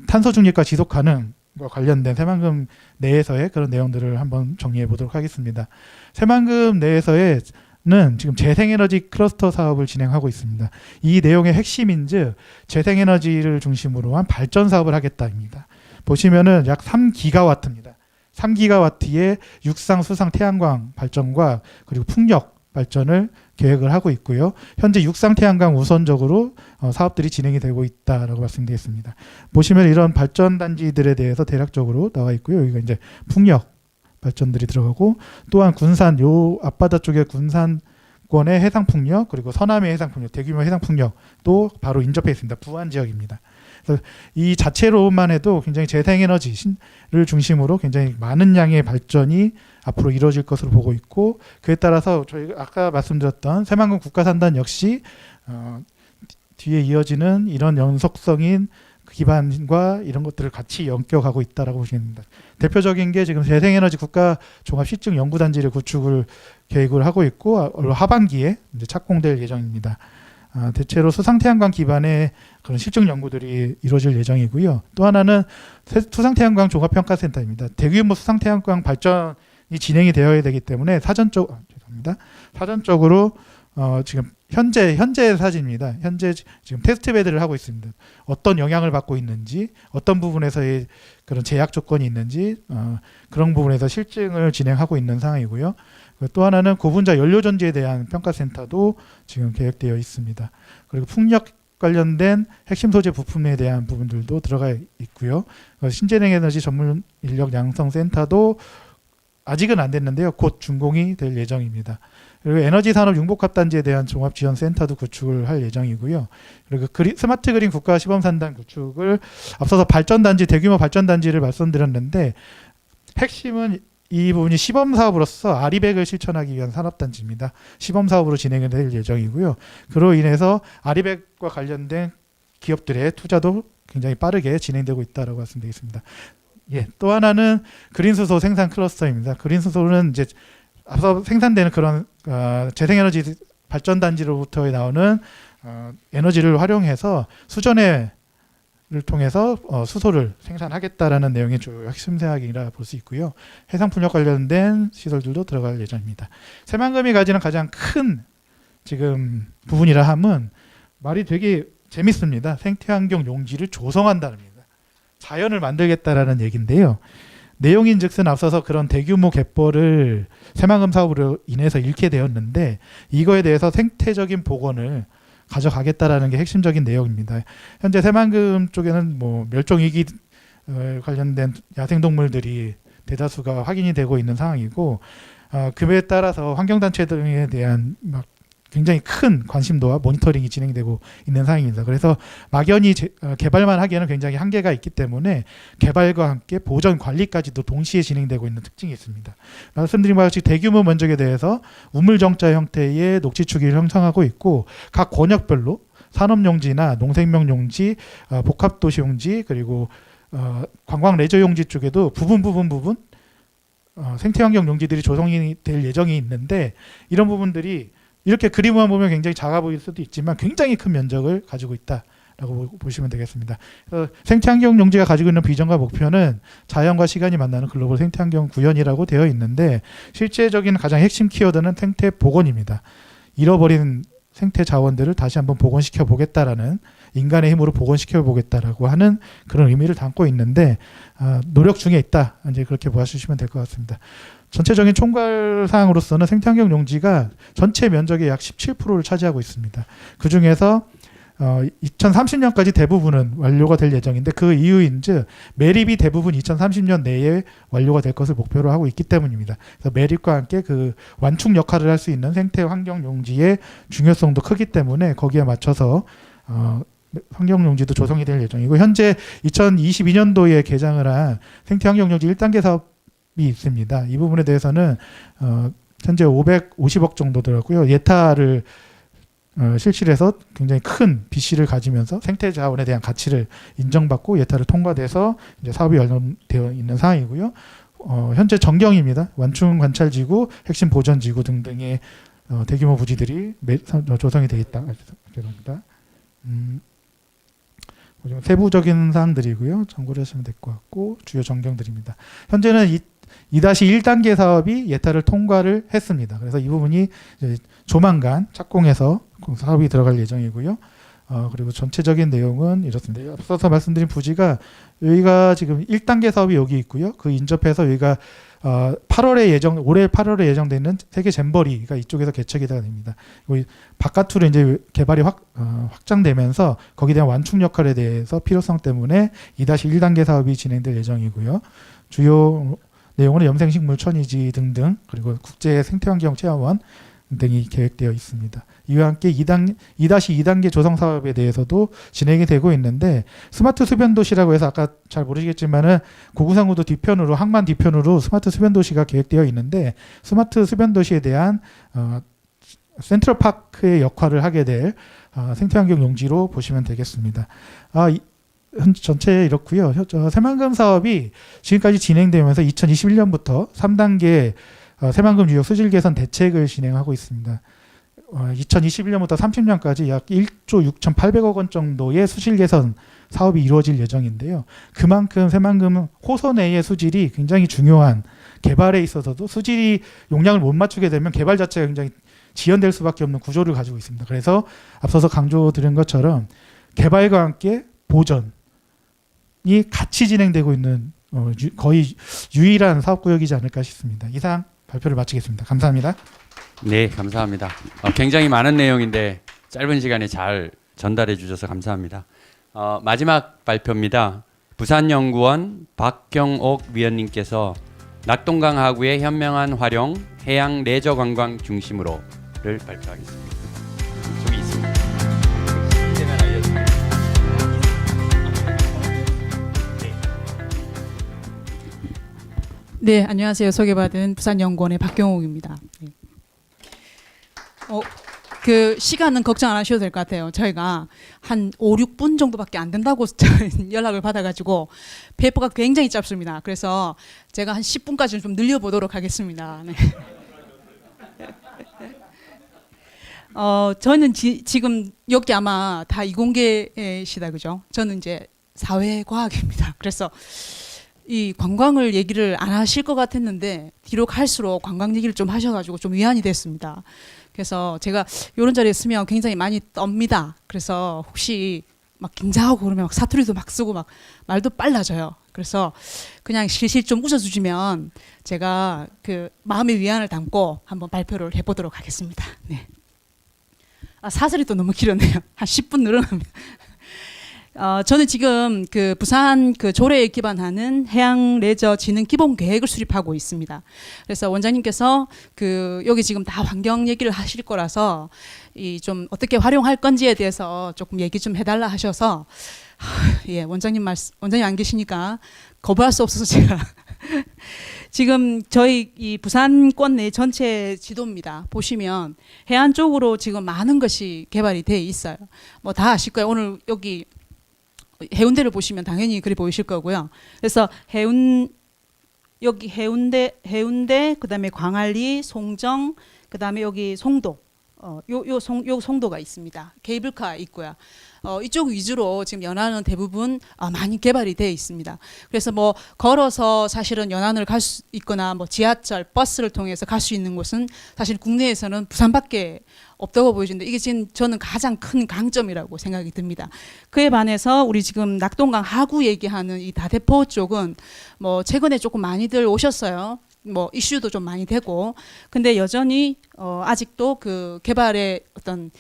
탄소 중립과 지속 가능과 관련된 새만금 내에서의 그런 내용들을 한번 정리해 보도록 하겠습니다. 새만금 내에서는 지금 재생에너지 클러스터 사업을 진행하고 있습니다. 이 내용의 핵심인즉 재생에너지를 중심으로 한 발전 사업을 하겠다입니다. 보시면은 약 3기가와트입니다. 3기가와트의 육상, 수상, 태양광 발전과 그리고 풍력 발전을 계획을 하고 있고요. 현재 육상, 태양광 우선적으로 사업들이 진행이 되고 있다라고 말씀드리겠습니다. 보시면 이런 발전 단지들에 대해서 대략적으로 나와 있고요. 여기가 이제 풍력 발전들이 들어가고 또한 군산 요 앞바다 쪽에 군산권의 해상 풍력 그리고 서남의 해상 풍력, 대규모 해상 풍력도 바로 인접해 있습니다. 부안 지역입니다. 그래서 이 자체로만 해도 굉장히 재생에너지를 중심으로 굉장히 많은 양의 발전이 앞으로 이루어질 것으로 보고 있고 그에 따라서 저희가 아까 말씀드렸던 새만금 국가산단 역시 뒤에 이어지는 이런 연속성인 기반과 이런 것들을 같이 엮여가고 있다라고 보시면 됩니다. 대표적인 게 지금 재생에너지 국가 종합 실증 연구단지를 구축을 계획을 하고 있고 하반기에 이제 착공될 예정입니다. 대체로 수상태양광 기반의 그런 실증 연구들이 이루어질 예정이고요. 또 하나는 수상태양광 종합평가센터입니다. 대규모 수상태양광 발전이 진행이 되어야 되기 때문에 사전적으로 지금 현재 사진입니다. 현재 지금 테스트 베드를 하고 있습니다. 어떤 영향을 받고 있는지, 어떤 부분에서의 그런 제약 조건이 있는지 그런 부분에서 실증을 진행하고 있는 상황이고요. 또 하나는 고분자 연료전지에 대한 평가센터도 지금 계획되어 있습니다. 그리고 풍력 관련된 핵심 소재 부품에 대한 부분들도 들어가 있고요. 신재생 에너지 전문 인력 양성 센터도 아직은 안 됐는데요. 곧 준공이 될 예정입니다. 그리고 에너지 산업 융복합 단지에 대한 종합 지원 센터도 구축을 할 예정이고요. 그리고 스마트 그린 국가 시범 산단 구축을 앞서서 발전 단지 대규모 발전 단지를 말씀드렸는데 핵심은 이 부분이 시범 사업으로서 아리백을 실천하기 위한 산업 단지입니다. 시범 사업으로 진행이 될 예정이고요. 그로 인해서 아리백과 관련된 기업들의 투자도 굉장히 빠르게 진행되고 있다라고 말씀드리겠습니다. 예, 또 하나는 그린수소 생산 클러스터입니다. 그린수소는 이제 앞서 생산되는 그런 재생에너지 발전 단지로부터 나오는 에너지를 활용해서 수전을 통해서 수소를 생산하겠다라는 내용의 주요 핵심 사항이라 볼 수 있고요. 해상 풍력 관련된 시설들도 들어갈 예정입니다. 새만금이 가지는 가장 큰 지금 부분이라 함은 말이 되게 재밌습니다. 생태환경 용지를 조성한다는 겁니다. 자연을 만들겠다라는 얘기인데요. 내용인즉슨 앞서서 그런 대규모 갯벌을 새만금 사업으로 인해서 잃게 되었는데 이거에 대해서 생태적인 복원을 가져가겠다라는 게 핵심적인 내용입니다. 현재 새만금 쪽에는 뭐 멸종위기 관련된 야생동물들이 대다수가 확인이 되고 있는 상황이고 그에 따라서 환경단체 등에 대한 막 굉장히 큰 관심도와 모니터링이 진행되고 있는 상황입니다. 그래서 막연히 개발만 하기에는 굉장히 한계가 있기 때문에 개발과 함께 보전 관리까지도 동시에 진행되고 있는 특징이 있습니다. 말씀드린 바와 같이 대규모 면적에 대해서 우물정자 형태의 녹지축을 형성하고 있고 각 권역별로 산업용지나 농생명용지, 복합도시용지 그리고 관광 레저용지 쪽에도 부분 생태환경 용지들이 조성이 될 예정이 있는데 이런 부분들이 이렇게 그림만 보면 굉장히 작아 보일 수도 있지만 굉장히 큰 면적을 가지고 있다라고 보시면 되겠습니다. 생태환경 용지가 가지고 있는 비전과 목표는 자연과 시간이 만나는 글로벌 생태환경 구현이라고 되어 있는데 실제적인 가장 핵심 키워드는 생태 복원입니다. 잃어버린 생태 자원들을 다시 한번 복원시켜 보겠다라는 인간의 힘으로 복원시켜 보겠다라고 하는 그런 의미를 담고 있는데 노력 중에 있다. 이제 그렇게 보아주시면 될 것 같습니다. 전체적인 총괄 사항으로서는 생태환경 용지가 전체 면적의 약 17%를 차지하고 있습니다. 그 중에서 2030년까지 대부분은 완료가 될 예정인데 그 이유인즉 매립이 대부분 2030년 내에 완료가 될 것을 목표로 하고 있기 때문입니다. 그래서 매립과 함께 그 완충 역할을 할 수 있는 생태환경 용지의 중요성도 크기 때문에 거기에 맞춰서 환경용지도 조성이 될 예정이고 현재 2022년도에 개장을 한 생태환경용지 1단계 사업이 있습니다. 이 부분에 대해서는 현재 550억 정도 들었고요. 예타를 실시를 해서 굉장히 큰 BC를 가지면서 생태 자원에 대한 가치를 인정받고 예타를 통과돼서 이제 사업이 완료되어 있는 상황이고요. 현재 정경입니다. 완충 관찰지구, 핵심 보전지구 등등의 대규모 부지들이 조성이 되어 있다. 죄송합니다. 세부적인 사항들이고요. 참고를 하시면 될 것 같고 주요 전경들입니다. 현재는 2-1단계 사업이 예타를 통과를 했습니다. 그래서 이 부분이 이제 조만간 착공해서 사업이 들어갈 예정이고요. 그리고 전체적인 내용은 이렇습니다. 앞서서 말씀드린 부지가 여기가 지금 1단계 사업이 여기 있고요. 그 인접해서 여기가 올해 8월에 예정되는 세계 잼버리가 이쪽에서 개최가 됩니다. 바깥으로 이제 개발이 확장되면서 거기에 대한 완충 역할에 대해서 필요성 때문에 2-1단계 사업이 진행될 예정이고요. 주요 내용은 염생식물 천이지 등등 그리고 국제 생태환경 체험원 등이 계획되어 있습니다. 이와 함께 2-2단계 조성 사업에 대해서도 진행이 되고 있는데 스마트 수변 도시라고 해서 아까 잘 모르시겠지만은 고구상구도 뒤편으로 항만 뒤편으로 스마트 수변 도시가 계획되어 있는데 스마트 수변 도시에 대한 센트럴 파크의 역할을 하게 될 생태환경 용지로 보시면 되겠습니다. 전체 이렇고요. 새만금 사업이 지금까지 진행되면서 2021년부터 3단계 새만금 유역 수질 개선 대책을 진행하고 있습니다. 2021년부터 30년까지 약 1조 6,800억 원 정도의 수질 개선 사업이 이루어질 예정인데요. 그만큼 새만금 호소 내의 수질이 굉장히 중요한 개발에 있어서도 수질이 용량을 못 맞추게 되면 개발 자체가 굉장히 지연될 수밖에 없는 구조를 가지고 있습니다. 그래서 앞서서 강조드린 것처럼 개발과 함께 보전이 같이 진행되고 있는 거의 유일한 사업구역이지 않을까 싶습니다. 이상 발표를 마치겠습니다. 감사합니다. 네, 감사합니다. 굉장히 많은 내용인데 짧은 시간에 잘 전달해 주셔서 감사합니다. 마지막 발표입니다. 부산연구원 박경옥 위원님께서 낙동강 하구의 현명한 활용, 해양 레저 관광 중심으로를 발표하겠습니다. 저기 있습니다. 이제는 알려드립니다. 네, 안녕하세요. 소개받은 부산연구원의 박경옥입니다. 네. 그 시간은 걱정 안 하셔도 될 것 같아요. 저희가 한 5, 6분 정도밖에 안 된다고 연락을 받아가지고 페이퍼가 굉장히 짧습니다. 그래서 제가 한 10분까지는 좀 늘려보도록 하겠습니다. 네. 저는 지금 여기 아마 다 이공계시다, 그죠? 저는 이제 사회과학입니다. 그래서 이 관광을 얘기를 안 하실 것 같았는데 뒤로 갈수록 관광 얘기를 좀 하셔가지고 좀 위안이 됐습니다. 그래서 제가 이런 자리에 있으면 굉장히 많이 떱니다. 그래서 혹시 막 긴장하고 그러면 막 사투리도 막 쓰고 막 말도 빨라져요. 그래서 그냥 실실 좀 웃어주시면 제가 그 마음의 위안을 담고 한번 발표를 해보도록 하겠습니다. 네. 사설이 또 너무 길었네요. 한 10분 늘어납니다. 저는 지금 그 부산 그 조례에 기반하는 해양 레저 진흥 기본 계획을 수립하고 있습니다. 그래서 원장님께서 그 여기 지금 다 환경 얘기를 하실 거라서 이 좀 어떻게 활용할 건지에 대해서 조금 얘기 좀 해달라 하셔서 예, 원장님 안 계시니까 거부할 수 없어서 제가 지금 저희 이 부산권 내 전체 지도입니다. 보시면 해안 쪽으로 지금 많은 것이 개발이 돼 있어요. 뭐 다 아실 거예요. 오늘 여기 해운대를 보시면 당연히 그리 보이실 거고요. 그래서 여기 해운대 그다음에 광안리, 송정, 그다음에 여기 송도, 요 송도가 있습니다. 케이블카 있고요. 이쪽 위주로 지금 연안은 대부분 많이 개발이 되어 있습니다. 그래서 뭐 걸어서 사실은 연안을 갈 수 있거나 뭐 지하철, 버스를 통해서 갈 수 있는 곳은 사실 국내에서는 부산밖에 없다고 보여지는데 이게 지금 저는 가장 큰 강점이라고 생각이 듭니다. 그에 반해서 우리 지금 낙동강 하구 얘기하는 이 다대포 쪽은 뭐 최근에 조금 많이들 오셨어요. 뭐 이슈도 좀 많이 되고 근데 여전히 아직도 그 개발의 어떤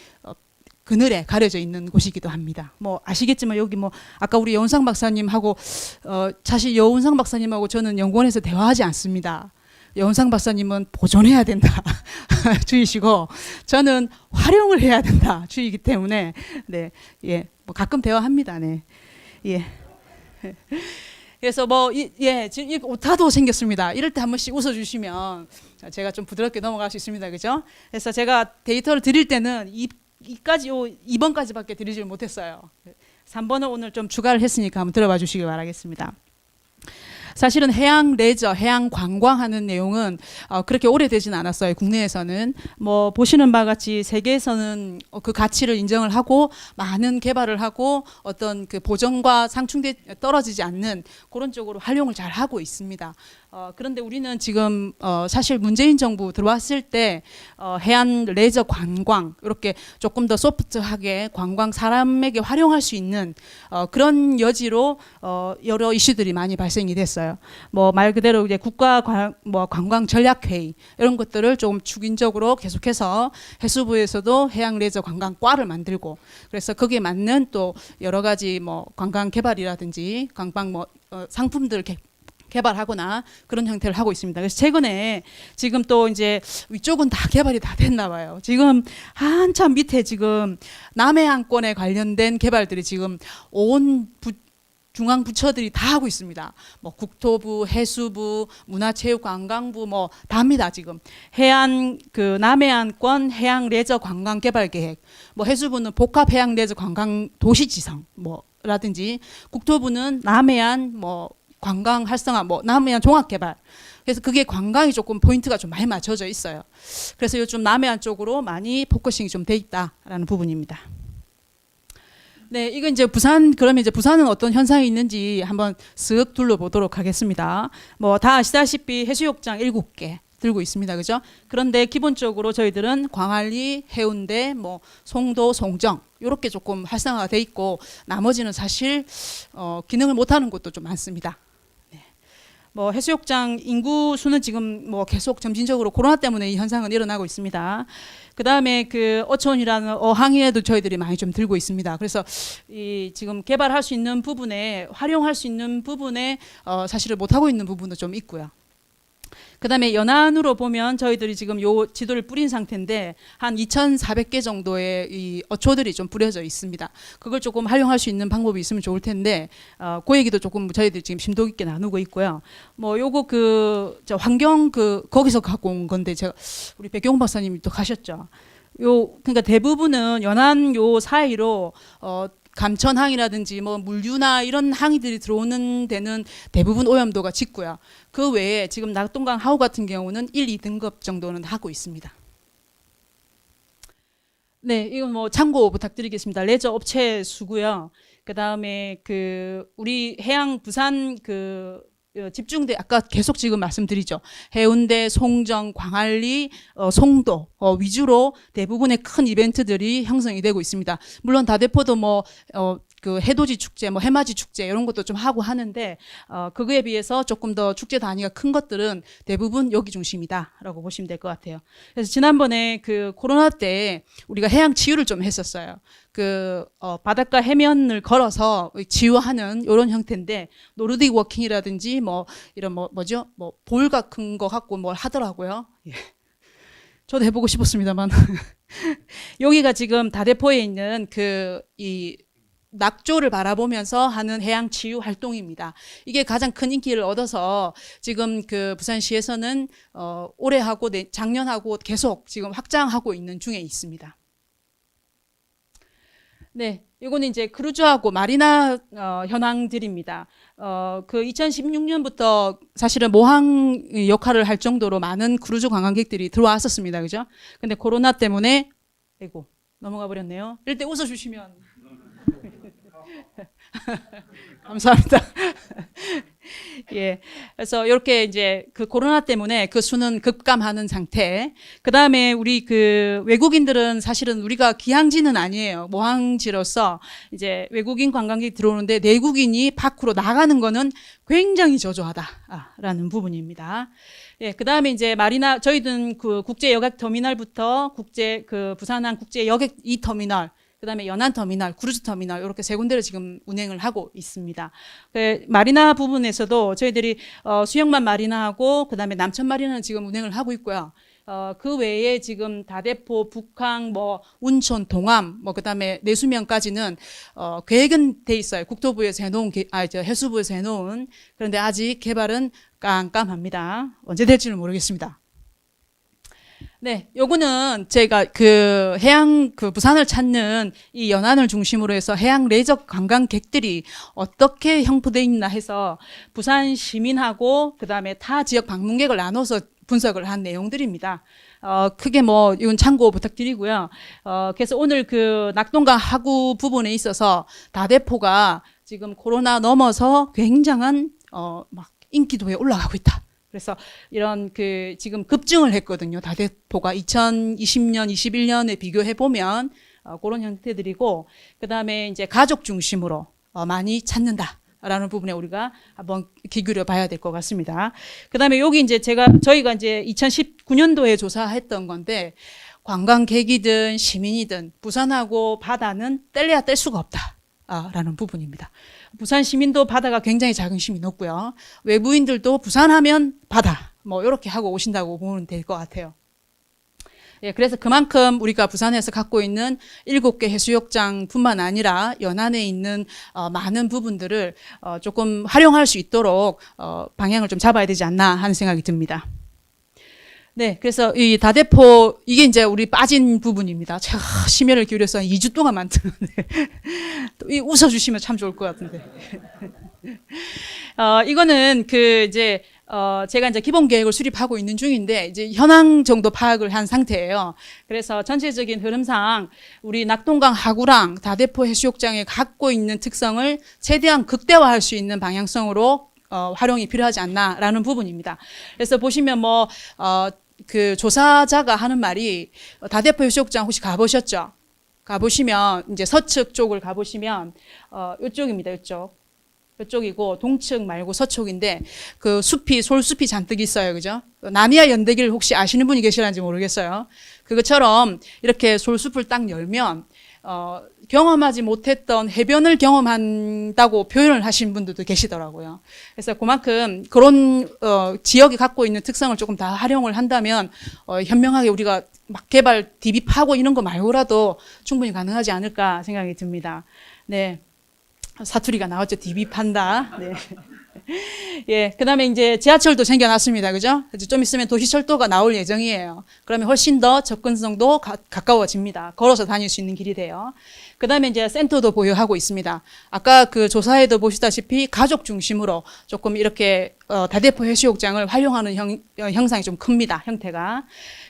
그늘에 가려져 있는 곳이기도 합니다. 뭐 아시겠지만 여기 뭐 아까 우리 여운상 박사님하고 사실 여운상 박사님하고 저는 연구원에서 대화하지 않습니다. 여운상 박사님은 보존해야 된다 주의시고 저는 활용을 해야 된다 주의이기 때문에 네, 예, 뭐 가끔 대화합니다. 네, 예. 그래서 뭐 예, 지금 오타도 생겼습니다. 이럴 때 한 번씩 웃어주시면 제가 좀 부드럽게 넘어갈 수 있습니다, 그죠? 그래서 제가 데이터를 드릴 때는 2번까지밖에 드리질 못했어요. 3번을 오늘 좀 추가를 했으니까 한번 들어봐 주시기 바라겠습니다. 사실은 해양 레저, 해양 관광하는 내용은 그렇게 오래되진 않았어요. 국내에서는 뭐 보시는 바와 같이 세계에서는 그 가치를 인정을 하고 많은 개발을 하고 어떤 그 보전과 떨어지지 않는 그런 쪽으로 활용을 잘 하고 있습니다. 그런데 우리는 지금 사실 문재인 정부 들어왔을 때 해안 레저 관광 이렇게 조금 더 소프트하게 관광 사람에게 활용할 수 있는 그런 여지로 여러 이슈들이 많이 발생이 됐어요. 뭐 말 그대로 이제 국가 관광 전략 회의 이런 것들을 조금 축인적으로 계속해서 해수부에서도 해양 레저 관광과를 만들고 그래서 거기에 맞는 또 여러 가지 뭐 관광 개발이라든지 관광 뭐 상품들 개발하거나 그런 형태를 하고 있습니다. 그래서 최근에 지금 또 이제 위쪽은 다 개발이 다 됐나 봐요. 지금 한참 밑에 지금 남해안권에 관련된 개발들이 지금 온 중앙 부처들이 다 하고 있습니다. 뭐 국토부, 해수부, 문화체육관광부 뭐 다입니다. 지금 해안 그 남해안권 해양 레저 관광 개발 계획, 뭐 해수부는 복합 해양 레저 관광 도시 지성 뭐라든지 국토부는 남해안 뭐 관광 활성화, 뭐 남해안 종합 개발. 그래서 그게 관광이 조금 포인트가 좀 많이 맞춰져 있어요. 그래서 요즘 남해안 쪽으로 많이 포커싱이 좀 돼 있다라는 부분입니다. 네, 이거 이제 그러면 이제 부산은 어떤 현상이 있는지 한번 쓱 둘러보도록 하겠습니다. 뭐 다 아시다시피 해수욕장 7개 들고 있습니다, 그죠? 그런데 기본적으로 저희들은 광안리, 해운대, 뭐 송도, 송정 이렇게 조금 활성화가 돼 있고 나머지는 사실 기능을 못하는 곳도 좀 많습니다. 뭐 해수욕장 인구 수는 지금 뭐 계속 점진적으로 코로나 때문에 이 현상은 일어나고 있습니다. 그 다음에 그 어촌이라는 어항에도 저희들이 많이 좀 들고 있습니다. 그래서 이 지금 개발할 수 있는 부분에 활용할 수 있는 부분에 사실을 못 하고 있는 부분도 좀 있고요. 그 다음에 연안으로 보면 저희들이 지금 요 지도를 뿌린 상태인데 한 2,400개 정도의 이 어초들이 좀 뿌려져 있습니다. 그걸 조금 활용할 수 있는 방법이 있으면 좋을 텐데 그 얘기도 조금 저희들이 지금 심도 깊게 나누고 있고요. 뭐 요거 저 환경 거기서 갖고 온 건데 제가 우리 백경 박사님이 또 가셨죠. 그러니까 대부분은 연안 요 사이로 감천항이라든지 뭐 물류나 이런 항이들이 들어오는 데는 대부분 오염도가 짙고요. 그 외에 지금 낙동강 하우 같은 경우는 1, 2등급 정도는 하고 있습니다. 네, 이건 뭐 참고 부탁드리겠습니다. 레저 업체 수고요. 그 다음에 우리 해양 부산 집중대 아까 계속 지금 말씀드리죠. 해운대, 송정, 광안리, 송도 위주로 대부분의 큰 이벤트들이 형성이 되고 있습니다. 물론 다대포도 해돋이 축제, 해맞이 축제 이런 것도 좀 하고 하는데 그거에 비해서 조금 더 축제 단위가 큰 것들은 대부분 여기 중심이다라고 보시면 될 것 같아요. 그래서 지난번에 코로나 때 우리가 해양 치유를 좀 했었어요. 바닷가 해면을 걸어서 치유하는 이런 형태인데 노르딕 워킹이라든지 이런 볼 같은 거 갖고 뭘 하더라고요. 예. 저도 해보고 싶었습니다만 여기가 지금 다대포에 있는 이 낙조를 바라보면서 하는 해양 치유 활동입니다. 이게 가장 큰 인기를 얻어서 지금 부산시에서는 올해하고 작년하고 계속 지금 확장하고 있는 중에 있습니다. 네, 이거는 이제 크루즈하고 마리나 현황들입니다. 2016년부터 사실은 모항 역할을 할 정도로 많은 크루즈 관광객들이 들어왔었습니다. 그죠? 근데 코로나 때문에 아이고 넘어가 버렸네요. 이럴 때 웃어주시면 감사합니다. 예. 그래서 이렇게 이제 코로나 때문에 수는 급감하는 상태. 그 다음에 우리 외국인들은 사실은 우리가 기항지는 아니에요. 모항지로서 이제 외국인 관광객이 들어오는데 내국인이 밖으로 나가는 거는 굉장히 저조하다라는 부분입니다. 예. 그 다음에 이제 마리나, 저희는 국제 여객 터미널부터 부산항 국제 여객 2터미널, 그 다음에 연안터미널, 크루즈터미널 이렇게 세 군데를 지금 운행을 하고 있습니다. 마리나 부분에서도 저희들이 수영만 마리나하고 그 다음에 남천 마리나는 지금 운행을 하고 있고요. 그 외에 지금 다대포, 북항, 운천, 동암, 그 다음에 내수면까지는 계획은 돼 있어요. 국토부에서 해놓은, 해수부에서 해놓은. 그런데 아직 개발은 깜깜합니다. 언제 될지는 모르겠습니다. 네, 요거는 제가 부산을 찾는 이 연안을 중심으로 해서 해양 레저 관광객들이 어떻게 형성되어 있나 해서 부산 시민하고 그 다음에 타 지역 방문객을 나눠서 분석을 한 내용들입니다. 크게 이건 참고 부탁드리고요. 그래서 오늘 낙동강 하구 부분에 있어서 다대포가 지금 코로나 넘어서 굉장한 인기도에 올라가고 있다. 그래서 이런 지금 급증을 했거든요. 다대포가 2020년, 21년에 비교해 보면 그런 형태들이고, 그 다음에 이제 가족 중심으로 많이 찾는다라는 부분에 우리가 한번 귀 기울여 봐야 될 것 같습니다. 그 다음에 여기 이제 저희가 이제 2019년도에 조사했던 건데, 관광객이든 시민이든 부산하고 바다는 뗄래야 뗄 수가 없다라는 부분입니다. 부산 시민도 바다가 굉장히 자긍심이 높고요. 외부인들도 부산하면 바다 이렇게 하고 오신다고 보면 될 것 같아요. 예, 그래서 그만큼 우리가 부산에서 갖고 있는 7개 해수욕장뿐만 아니라 연안에 있는 많은 부분들을 조금 활용할 수 있도록 방향을 좀 잡아야 되지 않나 하는 생각이 듭니다. 네, 그래서 이 다대포, 이게 이제 우리 빠진 부분입니다. 제가 심혈을 기울여서 2주 동안 만드는데, 또 웃어주시면 참 좋을 것 같은데. 이거는 제가 이제 기본 계획을 수립하고 있는 중인데, 이제 현황 정도 파악을 한 상태예요. 그래서 전체적인 흐름상 우리 낙동강 하구랑 다대포 해수욕장에 갖고 있는 특성을 최대한 극대화할 수 있는 방향성으로 활용이 필요하지 않나라는 부분입니다. 그래서 보시면 조사자가 하는 말이 다대포 해수욕장 혹시 가보셨죠? 가보시면 이제 서측 쪽을 가보시면 이쪽입니다. 이쪽. 이쪽이고 동측 말고 서쪽인데 그 숲이 솔숲이 잔뜩 있어요, 그죠? 나미야 연대기를 혹시 아시는 분이 계시는지 모르겠어요. 그것처럼 이렇게 솔숲을 딱 열면 경험하지 못했던 해변을 경험한다고 표현을 하신 분들도 계시더라고요. 그래서 그만큼 그런 지역이 갖고 있는 특성을 조금 다 활용을 한다면 현명하게 우리가 막 개발 디비파고 이런 거 말고라도 충분히 가능하지 않을까 생각이 듭니다. 네. 사투리가 나왔죠. 디비판다. 네. 예, 그다음에 이제 지하철도 생겨났습니다, 그죠? 좀 있으면 도시철도가 나올 예정이에요. 그러면 훨씬 더 접근성도 가까워집니다. 걸어서 다닐 수 있는 길이 돼요. 그다음에 이제 센터도 보유하고 있습니다. 아까 그 조사에도 보시다시피 가족 중심으로 조금 이렇게 다대포 해수욕장을 활용하는 형상이 좀 큽니다, 형태가.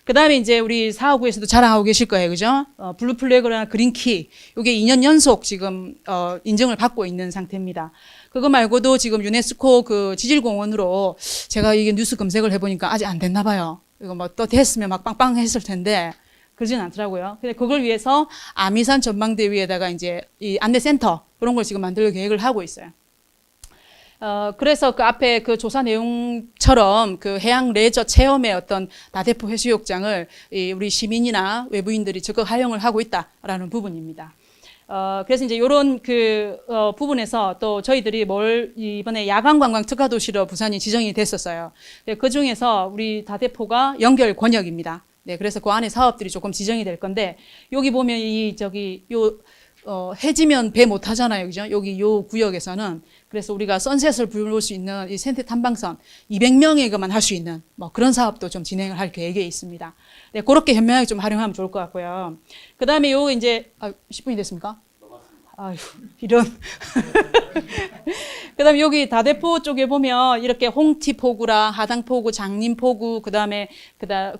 그다음에 이제 우리 사하구에서도 자랑하고 계실 거예요, 그죠? 블루플래그나 그린키, 이게 2년 연속 지금 인증을 받고 있는 상태입니다. 그거 말고도 지금 유네스코 그 지질공원으로 제가 이게 뉴스 검색을 해보니까 아직 안 됐나 봐요. 이거 뭐 또 됐으면 막 빵빵했을 텐데 그러진 않더라고요. 근데 그걸 위해서 아미산 전망대 위에다가 이제 이 안내센터 그런 걸 지금 만들 계획을 하고 있어요. 그래서 그 앞에 그 조사 내용처럼 그 해양 레저 체험의 어떤 다대포 해수욕장을 우리 시민이나 외부인들이 적극 활용을 하고 있다라는 부분입니다. 그래서 이제 요런 그 부분에서 또 저희들이 이번에 야간 관광 특화 도시로 부산이 지정이 됐었어요. 그 중에서 우리 다대포가 연결 권역입니다. 네, 그래서 그 안에 사업들이 조금 지정이 될 건데 여기 보면 해지면 배 못 타잖아요, 그죠? 여기 요 구역에서는 그래서 우리가 선셋을 볼 수 있는 이 센트 탐방선 200명에게만 할 수 있는 뭐 그런 사업도 좀 진행을 할 계획에 있습니다. 네, 그렇게 현명하게 좀 활용하면 좋을 것 같고요. 그 다음에 요 이제 10분이 됐습니까? 아유, 이런. 그 다음에 여기 다대포 쪽에 보면 이렇게 홍티포구랑 하당포구, 장림포구, 그 다음에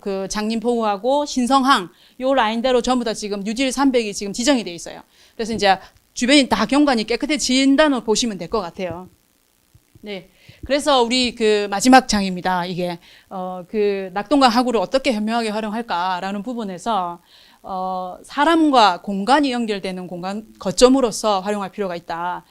그 장림포구하고 신성항, 요 라인대로 전부 다 지금 유질 300이 지금 지정이 돼 있어요. 그래서 이제 주변이 다 경관이 깨끗해진다는 보시면 될 것 같아요. 네. 그래서 우리 그 마지막 장입니다. 이게, 그 낙동강 하구를 어떻게 현명하게 활용할까라는 부분에서 사람과 공간이 연결되는 공간 거점으로서 활용할 필요가 있다.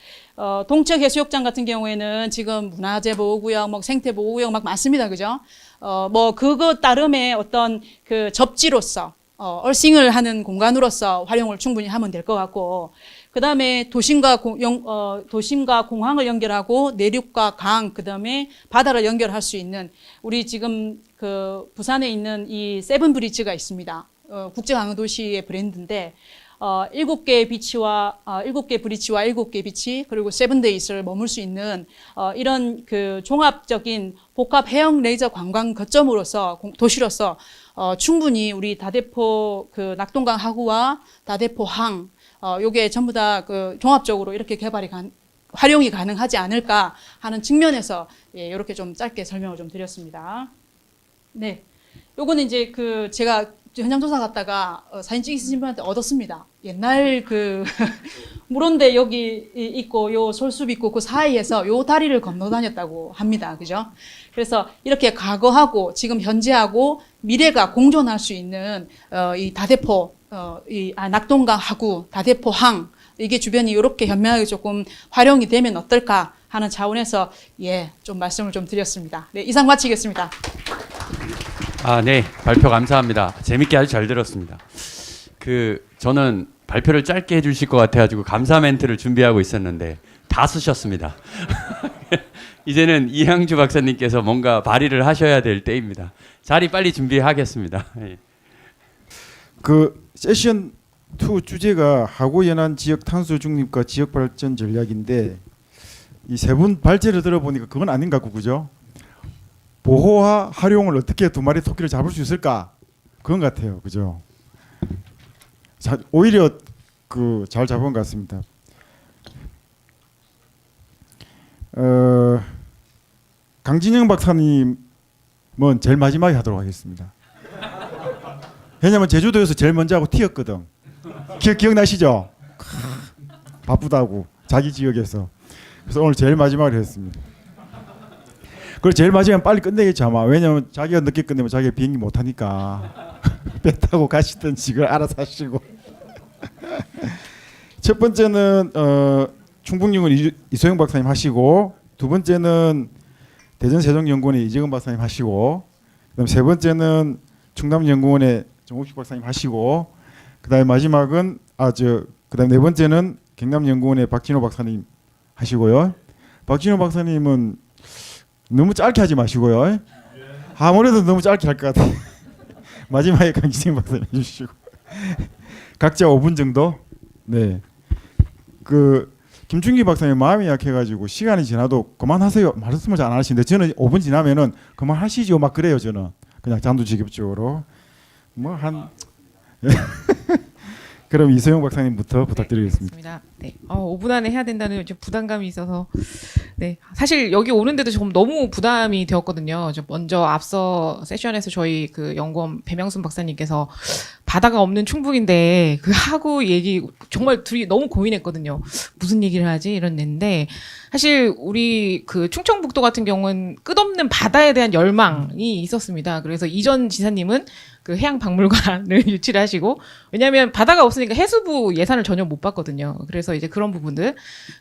동척 해수욕장 같은 경우에는 지금 문화재 보호구역, 뭐 생태 보호구역 막 많습니다, 그죠? 뭐 그거 따름의 어떤 그 접지로서 얼싱을 하는 공간으로서 활용을 충분히 하면 될 것 같고, 그 다음에 도심과 공항을 연결하고 내륙과 강, 그 다음에 바다를 연결할 수 있는 우리 지금 그 부산에 있는 이 세븐브리지가 있습니다. 국제강도시의 브랜드인데 7개의 비치와 7개 브리치와 7개 비치 그리고 세븐데이스를 머물 수 있는 이런 그 종합적인 복합 해양 레저 관광 거점으로서 도시로서 충분히 우리 다대포 그 낙동강 하구와 다대포항 요게 전부 다 그 종합적으로 이렇게 활용이 가능하지 않을까 하는 측면에서 예, 이렇게 좀 짧게 설명을 좀 드렸습니다. 네, 요거는 이제 그 제가 현장 조사 갔다가 사진 찍으신 분한테 얻었습니다. 옛날 그 물온대 여기 있고 요 솔숲 있고 그 사이에서 요 다리를 건너 다녔다고 합니다. 그죠? 그래서 이렇게 과거하고 지금 현재하고 미래가 공존할 수 있는 이 다대포 낙동강 하구 다대포항 이게 주변이 이렇게 현명하게 조금 활용이 되면 어떨까 하는 차원에서 예, 좀 말씀을 좀 드렸습니다. 네, 이상 마치겠습니다. 네, 발표 감사합니다. 재밌게 아주 잘 들었습니다. 저는 발표를 짧게 해주실 것 같아가지고 감사 멘트를 준비하고 있었는데 다 쓰셨습니다. 이제는 이향주 박사님께서 뭔가 발의를 하셔야 될 때입니다. 자리 빨리 준비하겠습니다. 그 세션 2 주제가 하구 연안 지역 탄소 중립과 지역 발전 전략인데 이 세 분 발제를 들어보니까 그건 아닌 것 같고 그죠? 보호와 활용을 어떻게 두 마리 토끼를 잡을 수 있을까? 그건 같아요. 그죠? 자, 오히려 그 잘 잡은 것 같습니다. 강진영 박사님은 제일 마지막에 하도록 하겠습니다. 왜냐면 제주도에서 제일 먼저 하고 튀었거든. 기억나시죠? 바쁘다고 자기 지역에서. 그래서 오늘 제일 마지막으로 했습니다. 그리고 제일 마지막에 빨리 끝내겠죠 아마. 왜냐면 자기가 늦게 끝내면 자기가 비행기 못 타니까 배 타고 가시든지 그걸 알아서 하시고. 첫 번째는 충북연구원 이소영 박사님 하시고, 두 번째는 대전세종연구원의 이재근 박사님 하시고, 그다음 세 번째는 충남연구원의 정옥식 박사님 하시고, 그다음에 마지막은 그다음 네 번째는 경남연구원의 박진호 박사님 하시고요. 박진호 박사님은 너무 짧게 하지 마시고요. 아무래도 너무 짧게 할 것 같아요. 마지막에 강진영 박사님 해주시고 각자 5분 정도. 네. 김춘기 박사님 마음이 약해가지고 시간이 지나도 그만하세요 말씀을 잘 안 하시는데, 저는 5분 지나면은 그만하시죠 막 그래요. 저는 그냥 단도직입적으로 그럼 이소영 박사님부터 부탁드리겠습니다. 네. 5분 안에 해야 된다는 좀 부담감이 있어서, 네. 사실 여기 오는데도 조금 너무 부담이 되었거든요. 먼저 앞서 세션에서 저희 그 연구원 배명순 박사님께서 바다가 없는 충북인데 그 하구 얘기 정말 둘이 너무 고민했거든요. 무슨 얘기를 하지 이랬는데, 사실 우리 그 충청북도 같은 경우는 끝없는 바다에 대한 열망이 있었습니다. 그래서 이전 지사님은 그 해양박물관을 유치를 하시고, 왜냐하면 바다가 없으니까 해수부 예산을 전혀 못 받거든요. 그래서 이제 그런 부분들,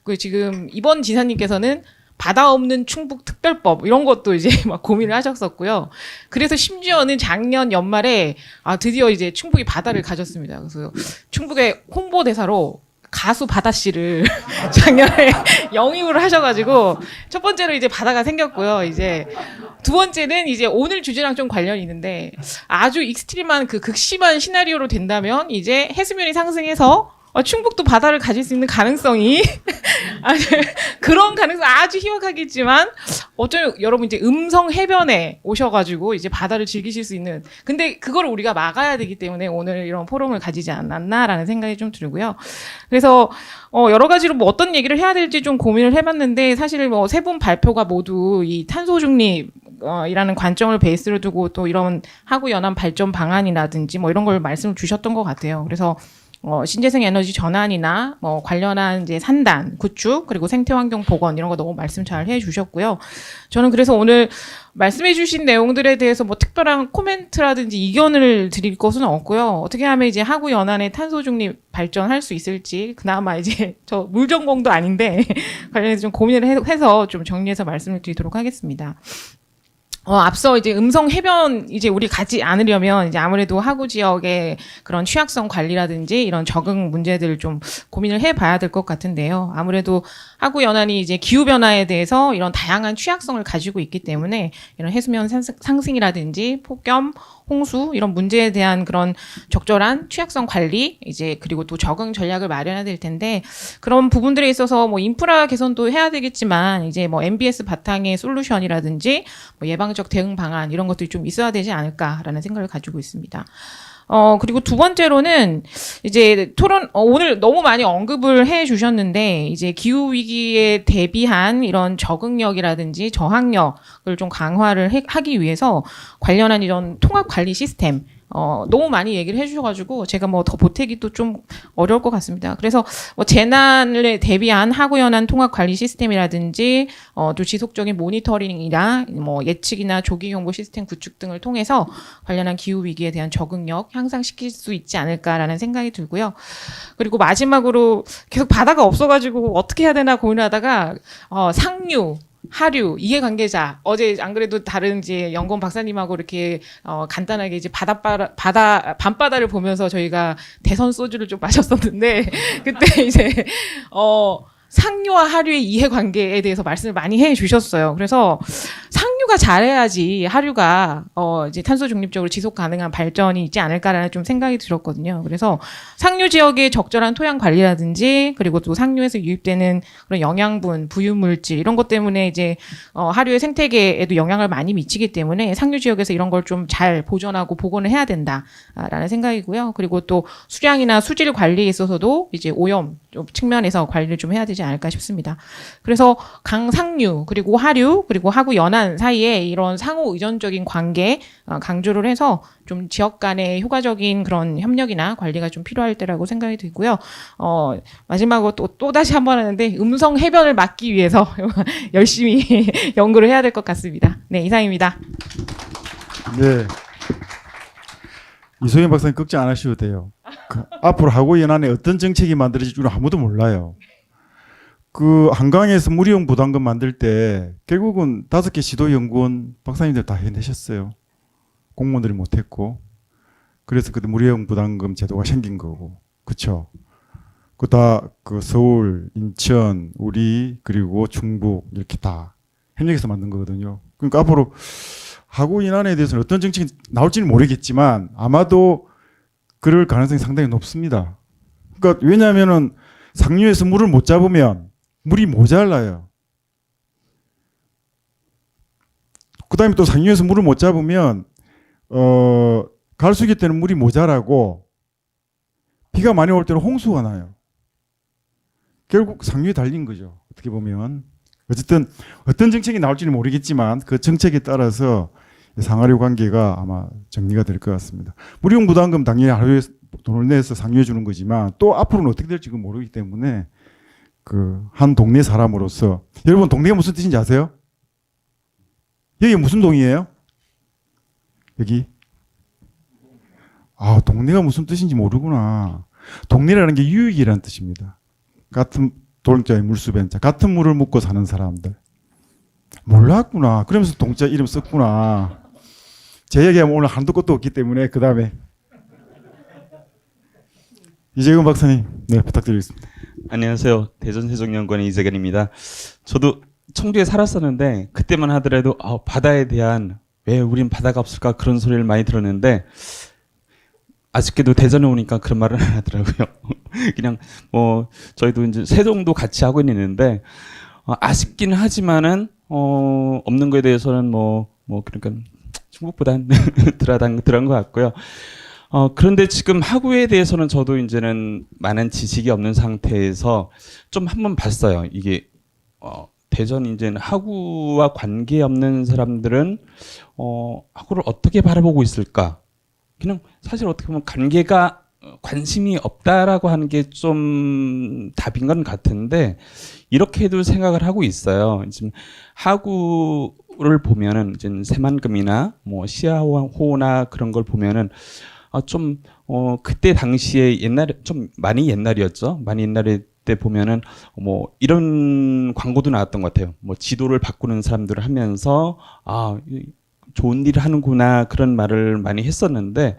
그리고 지금 이번 지사님께서는 바다 없는 충북 특별법 이런 것도 이제 막 고민을 하셨었고요. 그래서 심지어는 작년 연말에 드디어 이제 충북이 바다를 가졌습니다. 그래서 충북의 홍보대사로 가수 바다 씨를 작년에 영입을 하셔가지고, 첫 번째로 이제 바다가 생겼고요. 이제 두 번째는 이제 오늘 주제랑 좀 관련이 있는데, 아주 익스트림한 그 극심한 시나리오로 된다면 이제 해수면이 상승해서 충북도 바다를 가질 수 있는 가능성이 그런 가능성 아주 희박하겠지만, 어쩌면 여러분 이제 음성 해변에 오셔가지고 이제 바다를 즐기실 수 있는, 근데 그걸 우리가 막아야 되기 때문에 오늘 이런 포럼을 가지지 않았나라는 생각이 좀 들고요. 그래서 여러 가지로 뭐 어떤 얘기를 해야 될지 좀 고민을 해봤는데, 사실 뭐 세 분 발표가 모두 이 탄소 중립 이라는 관점을 베이스로 두고 또 이런 하구 연안 발전 방안이라든지 뭐 이런 걸 말씀을 주셨던 것 같아요. 그래서 신재생 에너지 전환이나 뭐 관련한 이제 산단, 구축, 그리고 생태환경 복원 이런 거 너무 말씀 잘 해주셨고요. 저는 그래서 오늘 말씀해주신 내용들에 대해서 뭐 특별한 코멘트라든지 이견을 드릴 것은 없고요. 어떻게 하면 이제 하구 연안의 탄소 중립 발전할 수 있을지, 그나마 이제 저 물 전공도 아닌데 관련해서 좀 고민을 해서 좀 정리해서 말씀을 드리도록 하겠습니다. 앞서 이제 음성 해변 이제 우리 가지 않으려면 이제 아무래도 하구 지역의 그런 취약성 관리라든지 이런 적응 문제들을 좀 고민을 해봐야 될 것 같은데요. 아무래도 하구 연안이 이제 기후 변화에 대해서 이런 다양한 취약성을 가지고 있기 때문에 이런 해수면 상승이라든지 폭염, 홍수 이런 문제에 대한 그런 적절한 취약성 관리, 이제 그리고 또 적응 전략을 마련해야 될 텐데, 그런 부분들에 있어서 뭐 인프라 개선도 해야 되겠지만 이제 뭐 MBS 바탕의 솔루션이라든지 뭐 예방적 대응 방안 이런 것들이 좀 있어야 되지 않을까라는 생각을 가지고 있습니다. 그리고 두 번째로는 이제 토론, 오늘 너무 많이 언급을 해 주셨는데, 이제 기후위기에 대비한 이런 적응력이라든지 저항력을 좀 강화를 하기 위해서 관련한 이런 통합관리 시스템, 너무 많이 얘기를 해주셔가지고 제가 뭐 더 보태기도 좀 어려울 것 같습니다. 그래서 뭐 재난에 대비한 하구연안 통합관리 시스템이라든지 또 지속적인 모니터링이나 뭐 예측이나 조기 경보 시스템 구축 등을 통해서 관련한 기후 위기에 대한 적응력 향상시킬 수 있지 않을까라는 생각이 들고요. 그리고 마지막으로 계속 바다가 없어가지고 어떻게 해야 되나 고민하다가 상류, 하류, 이해관계자, 어제 안 그래도 다른 이제 연구원 박사님하고 이렇게 간단하게 이제 밤바다를 보면서 저희가 대선 소주를 좀 마셨었는데, 그때 이제 상류와 하류의 이해관계에 대해서 말씀을 많이 해주셨어요. 그래서 상류가 잘해야지 하류가 이제 탄소 중립적으로 지속 가능한 발전이 있지 않을까라는 좀 생각이 들었거든요. 그래서 상류 지역의 적절한 토양 관리라든지, 그리고 또 상류에서 유입되는 그런 영양분, 부유물질 이런 것 때문에 이제 하류의 생태계에도 영향을 많이 미치기 때문에 상류 지역에서 이런 걸 좀 잘 보존하고 복원을 해야 된다라는 생각이고요. 그리고 또 수량이나 수질 관리에 있어서도 이제 오염 측면에서 관리를 좀 해야 되지 않을까 싶습니다. 그래서 강상류, 그리고 하류, 그리고 하구 연안 사이에 이런 상호 의존적인 관계 강조를 해서 좀 지역 간의 효과적인 그런 협력이나 관리가 좀 필요할 때라고 생각이 들고요. 마지막으로 또 다시 한번 하는데, 음성 해변을 막기 위해서 열심히 연구를 해야 될 것 같습니다. 네, 이상입니다. 네. 이소영 박사님 걱정 안 하셔도 돼요. 앞으로 하구 연안에 어떤 정책이 만들어질 줄은 아무도 몰라요. 그 한강에서 무료용 부담금 만들 때 결국은 5개 시도연구원 박사님들 다 해내셨어요. 공무원들이 못했고. 그래서 그때 무료용 부담금 제도가 생긴 거고. 그쵸? 그 다 그 서울, 인천, 우리 그리고 중북 이렇게 다 협력해서 만든 거거든요. 그러니까 앞으로 하고 인한에 대해서는 어떤 정책이 나올지는 모르겠지만 아마도 그럴 가능성이 상당히 높습니다. 그러니까 왜냐하면은 상류에서 물을 못 잡으면 물이 모자라요. 그다음에 또 상류에서 물을 못 잡으면 가을수기 때는 물이 모자라고 비가 많이 올 때는 홍수가 나요. 결국 상류에 달린 거죠. 어떻게 보면. 어쨌든 어떤 정책이 나올지는 모르겠지만 그 정책에 따라서 상하류 관계가 아마 정리가 될 것 같습니다. 무료용 부담금 당연히 하루에 돈을 내서 상류해 주는 거지만 또 앞으로는 어떻게 될지 모르기 때문에 그 한 동네 사람으로서 여러분 동네가 무슨 뜻인지 아세요? 여기 무슨 동이에요? 여기? 아, 동네가 무슨 뜻인지 모르구나. 동네라는 게 유익이라는 뜻입니다. 같은 돌자에 물수변자, 같은 물을 묻고 사는 사람들. 몰랐구나. 그러면서 동자 이름 썼구나. 제 얘기하면 오늘 한도 끝도 없기 때문에 그 다음에 이재근 박사님, 네 부탁드리겠습니다. 안녕하세요. 대전세종연구원의 이재근입니다. 저도 청주에 살았었는데 그때만 하더라도 바다에 대한 왜 우린 바다가 없을까 그런 소리를 많이 들었는데 아쉽게도 대전에 오니까 그런 말을 안 하더라고요. 그냥 뭐 저희도 이제 세종도 같이 하고 있는데 아쉽긴 하지만은 없는 거에 대해서는 뭐 그러니까 중국보단 덜한 것 같고요. 그런데 지금 하구에 대해서는 저도 이제는 많은 지식이 없는 상태에서 좀 한번 봤어요. 이게 대전 이제는 하구와 관계 없는 사람들은 하구를 어떻게 바라보고 있을까? 그냥 사실 어떻게 보면 관심이 없다라고 하는 게 좀 답인 건 같은데 이렇게도 생각을 하고 있어요. 지금 하구를 보면은 이제 새만금이나 뭐 시야호나 그런 걸 보면은 그때 당시에 옛날에 좀 많이 옛날이었죠. 많이 옛날에 때 보면은 뭐 이런 광고도 나왔던 것 같아요. 뭐 지도를 바꾸는 사람들을 하면서 좋은 일을 하는구나 그런 말을 많이 했었는데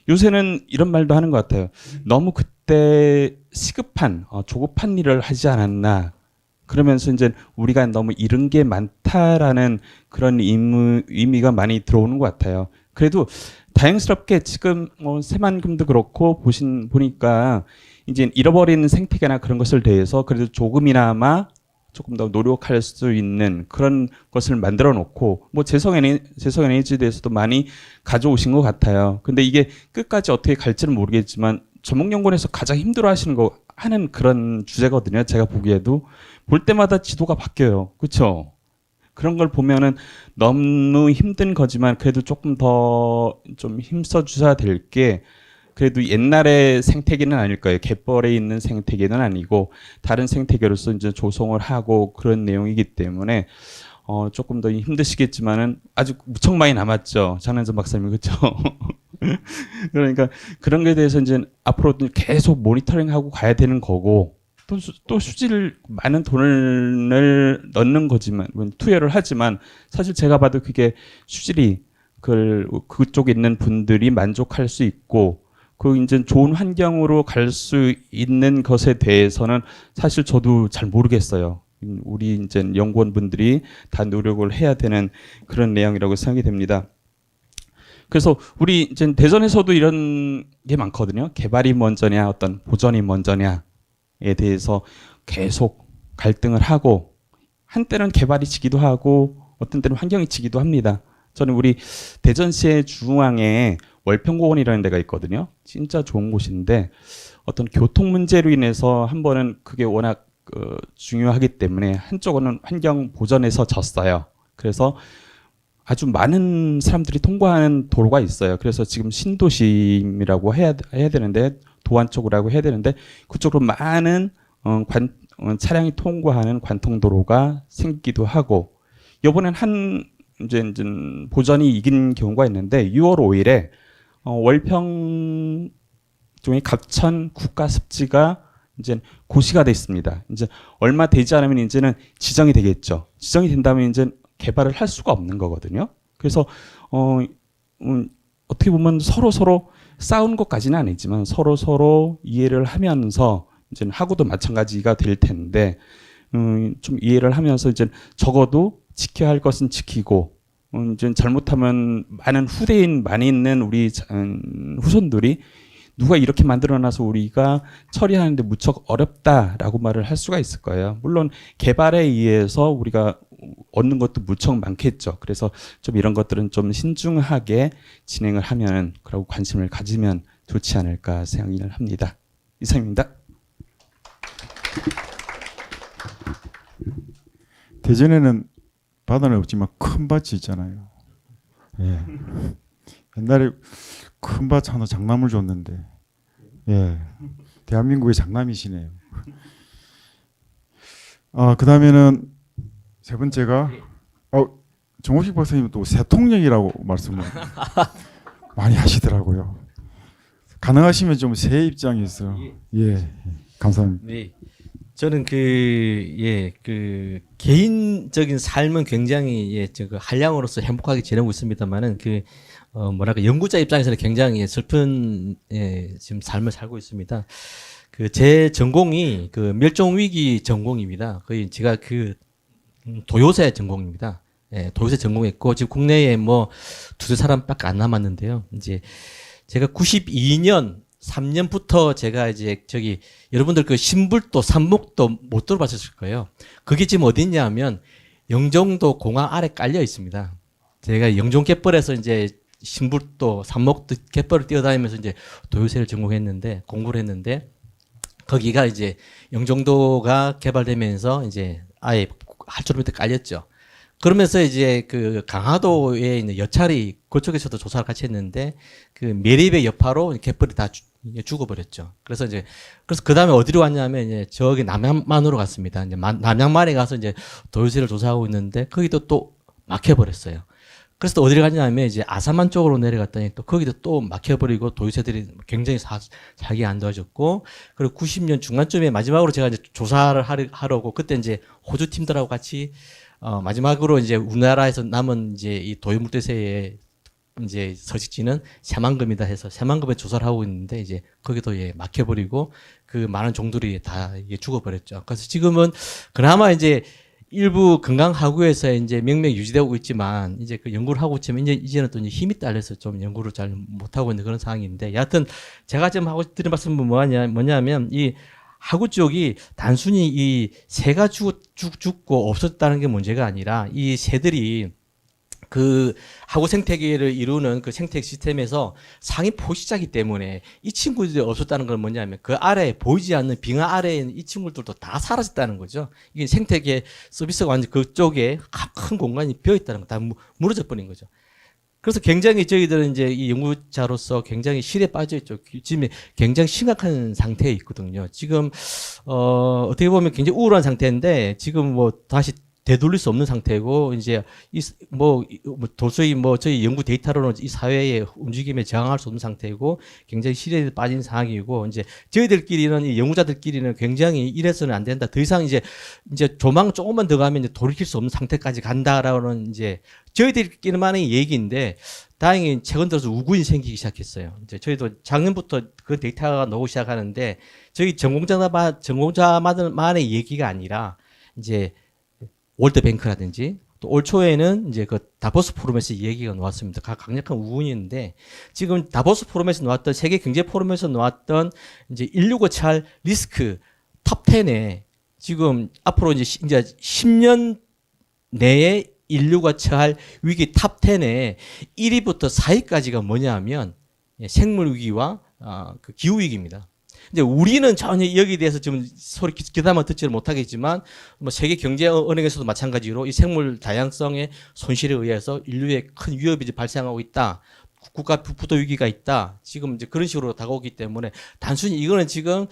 요새는 이런 말도 하는 것 같아요. 너무 그때 시급한 조급한 일을 하지 않았나. 그러면서 이제 우리가 너무 잃은 게 많다라는 그런 의미가 많이 들어오는 것 같아요. 그래도 다행스럽게 지금 새만금도 그렇고 보니까 이제 잃어버린 생태계나 그런 것을 대해서 그래도 조금이나마 조금 더 노력할 수 있는 그런 것을 만들어 놓고 뭐 재생 에너지에 대해서도 많이 가져오신 것 같아요. 근데 이게 끝까지 어떻게 갈지는 모르겠지만 전목연구원에서 가장 힘들어 하는 그런 주제거든요. 제가 보기에도 볼 때마다 지도가 바뀌어요. 그렇죠? 그런 걸 보면은 너무 힘든 거지만 그래도 조금 더 좀 힘써 주셔야 될 게 그래도 옛날의 생태계는 아닐 거예요. 갯벌에 있는 생태계는 아니고 다른 생태계로서 이제 조성을 하고 그런 내용이기 때문에 조금 더 힘드시겠지만은 아직 무척 많이 남았죠. 장난전 박사님 그렇죠? 그러니까 그런 거에 대해서 이제 앞으로 계속 모니터링하고 가야 되는 거고 또 수지를 많은 돈을 넣는 거지만 투여를 하지만 사실 제가 봐도 그게 수질이 그쪽에 있는 분들이 만족할 수 있고 그 이제 좋은 환경으로 갈 수 있는 것에 대해서는 사실 저도 잘 모르겠어요. 우리 이제 연구원분들이 다 노력을 해야 되는 그런 내용이라고 생각이 됩니다. 그래서 우리 이제 대전에서도 이런 게 많거든요. 개발이 먼저냐, 어떤 보전이 먼저냐에 대해서 계속 갈등을 하고 한때는 개발이 지기도 하고 어떤 때는 환경이 지기도 합니다. 저는 우리 대전시의 중앙에 월평공원이라는 데가 있거든요. 진짜 좋은 곳인데 어떤 교통 문제로 인해서 한 번은 그게 워낙 중요하기 때문에 한쪽은 환경 보전에서 졌어요. 그래서 아주 많은 사람들이 통과하는 도로가 있어요. 그래서 지금 신도심이라고 해야 되는데 도안 쪽이라고 해야 되는데 그쪽으로 많은 차량이 통과하는 관통도로가 생기기도 하고 이번엔 이제 보전이 이긴 경우가 있는데 6월 5일에 월평 중에 갑천 국가습지가 이제 고시가 됐습니다. 이제 얼마 되지 않으면 이제는 지정이 되겠죠. 지정이 된다면 이제 개발을 할 수가 없는 거거든요. 그래서 어떻게 보면 서로 싸운 것까지는 아니지만 서로 이해를 하면서 이제 하고도 마찬가지가 될 텐데 좀 이해를 하면서 이제 적어도 지켜야 할 것은 지키고 이제 잘못하면 많은 후대인 많이 있는 우리 후손들이 누가 이렇게 만들어놔서 우리가 처리하는데 무척 어렵다라고 말을 할 수가 있을 거예요. 물론 개발에 의해서 우리가 얻는 것도 무척 많겠죠. 그래서 좀 이런 것들은 좀 신중하게 진행을 하면 그리고 관심을 가지면 좋지 않을까 생각을 합니다. 이상입니다. 대전에는 바다는 없지만 큰 밭이 있잖아요. 예. 옛날에 큰 밭 하나 장남을 줬는데, 예. 대한민국의 장남이시네요. 그 다음에는 세 번째가, 정호식 박사님은 또 새통령이라고 말씀을 많이 하시더라고요. 가능하시면 좀 새 입장에서, 예. 감사합니다. 네. 저는 그 개인적인 삶은 굉장히 한량으로서 행복하게 지내고 있습니다만은 연구자 입장에서는 굉장히 슬픈 지금 삶을 살고 있습니다. 제 전공이 멸종 위기 전공입니다. 거의 제가 도요새 전공입니다. 도요새 전공했고 지금 국내에 뭐 두세 사람밖에 안 남았는데요. 이제 제가 92년 3년부터 제가 이제 여러분들 신불도 삼목도 못 들어봤을 거예요. 그게 지금 어디 있냐면 영종도 공항 아래 깔려 있습니다. 제가 영종 갯벌에서 이제 신불도 삼목도 갯벌을 뛰어다니면서 이제 도요새를 전공했는데 공부를 했는데 거기가 이제 영종도가 개발되면서 이제 아예 할주로 밑에 깔렸죠. 그러면서 이제 강화도에 있는 여찰이 그쪽에서도 조사를 같이 했는데 매립의 여파로 갯벌이 다 죽어버렸죠. 그래서 그 다음에 어디로 왔냐면 이제 저기 남양만으로 갔습니다. 이제 남양만에 가서 이제 도요새를 조사하고 있는데 거기도 또 막혀버렸어요. 그래서 또 어디를 갔냐면 이제 아사만 쪽으로 내려갔더니 또 거기도 또 막혀버리고 도요새들이 굉장히 살기 안 도와줬고 그리고 90년 중간쯤에 마지막으로 제가 이제 조사를 하려고 그때 이제 호주 팀들하고 같이 마지막으로 이제 우리나라에서 남은 이제 이 도요묵대새의 이제 서식지는 새만금이다 해서 새만금에 조사를 하고 있는데 이제 거기도 막혀버리고 많은 종들이 다 죽어버렸죠. 그래서 지금은 그나마 이제 일부 건강하구에서 이제 명맥 유지되고 있지만 이제 연구를 하고 있지만 이제는 또 힘이 딸려서 좀 연구를 잘 못하고 있는 그런 상황인데 여하튼 제가 지금 하고 드린 말씀은 뭐냐면 이 하구 쪽이 단순히 이 새가 죽고 없었다는 게 문제가 아니라 이 새들이 하구 생태계를 이루는 생태 시스템에서 상위 포식자이기 때문에 이 친구들이 없었다는 건 뭐냐면 그 아래에 보이지 않는 빙하 아래에 있는 이 친구들도 다 사라졌다는 거죠. 이게 생태계 서비스가 완전 그쪽에 큰 공간이 비어있다는 거 다 무너져 버린 거죠. 그래서 굉장히 저희들은 이제 이 연구자로서 굉장히 실에 빠져 있죠. 지금 굉장히 심각한 상태에 있거든요. 지금 어떻게 보면 굉장히 우울한 상태인데 지금 뭐 다시 되돌릴 수 없는 상태고 이제 도저히 저희 연구 데이터로는 이 사회의 움직임에 저항할 수 없는 상태고 굉장히 실에 빠진 상황이고 이제 저희들끼리는 이 연구자들끼리는 굉장히 이래서는 안 된다. 더 이상 이제 조만 조금만 더 가면 이제 돌이킬 수 없는 상태까지 간다라는 이제 저희들끼리만의 얘기인데 다행히 최근 들어서 우군이 생기기 시작했어요. 이제 저희도 작년부터 그 데이터가 나오기 시작하는데 저희 전공자만의 얘기가 아니라 이제 월드뱅크라든지 또 올 초에는 이제 다보스 포럼에서 얘기가 나왔습니다. 강력한 우군인데 지금 다보스 포럼에서 나왔던 세계 경제 포럼에서 나왔던 이제 인류 고찰 리스크 탑 10에 지금 앞으로 이제 10년 내에 인류가 처할 위기 탑 10에 1위부터 4위까지가 뭐냐면 생물 위기와 기후 위기입니다. 이제 우리는 전혀 여기에 대해서 지금 소리 귀담아 듣지를 못하겠지만 세계 경제 은행에서도 마찬가지로 이 생물 다양성의 손실에 의해서 인류에 큰 위협이 발생하고 있다. 국가 부도 위기가 있다. 지금 이제 그런 식으로 다가오기 때문에 단순히 이거는 지금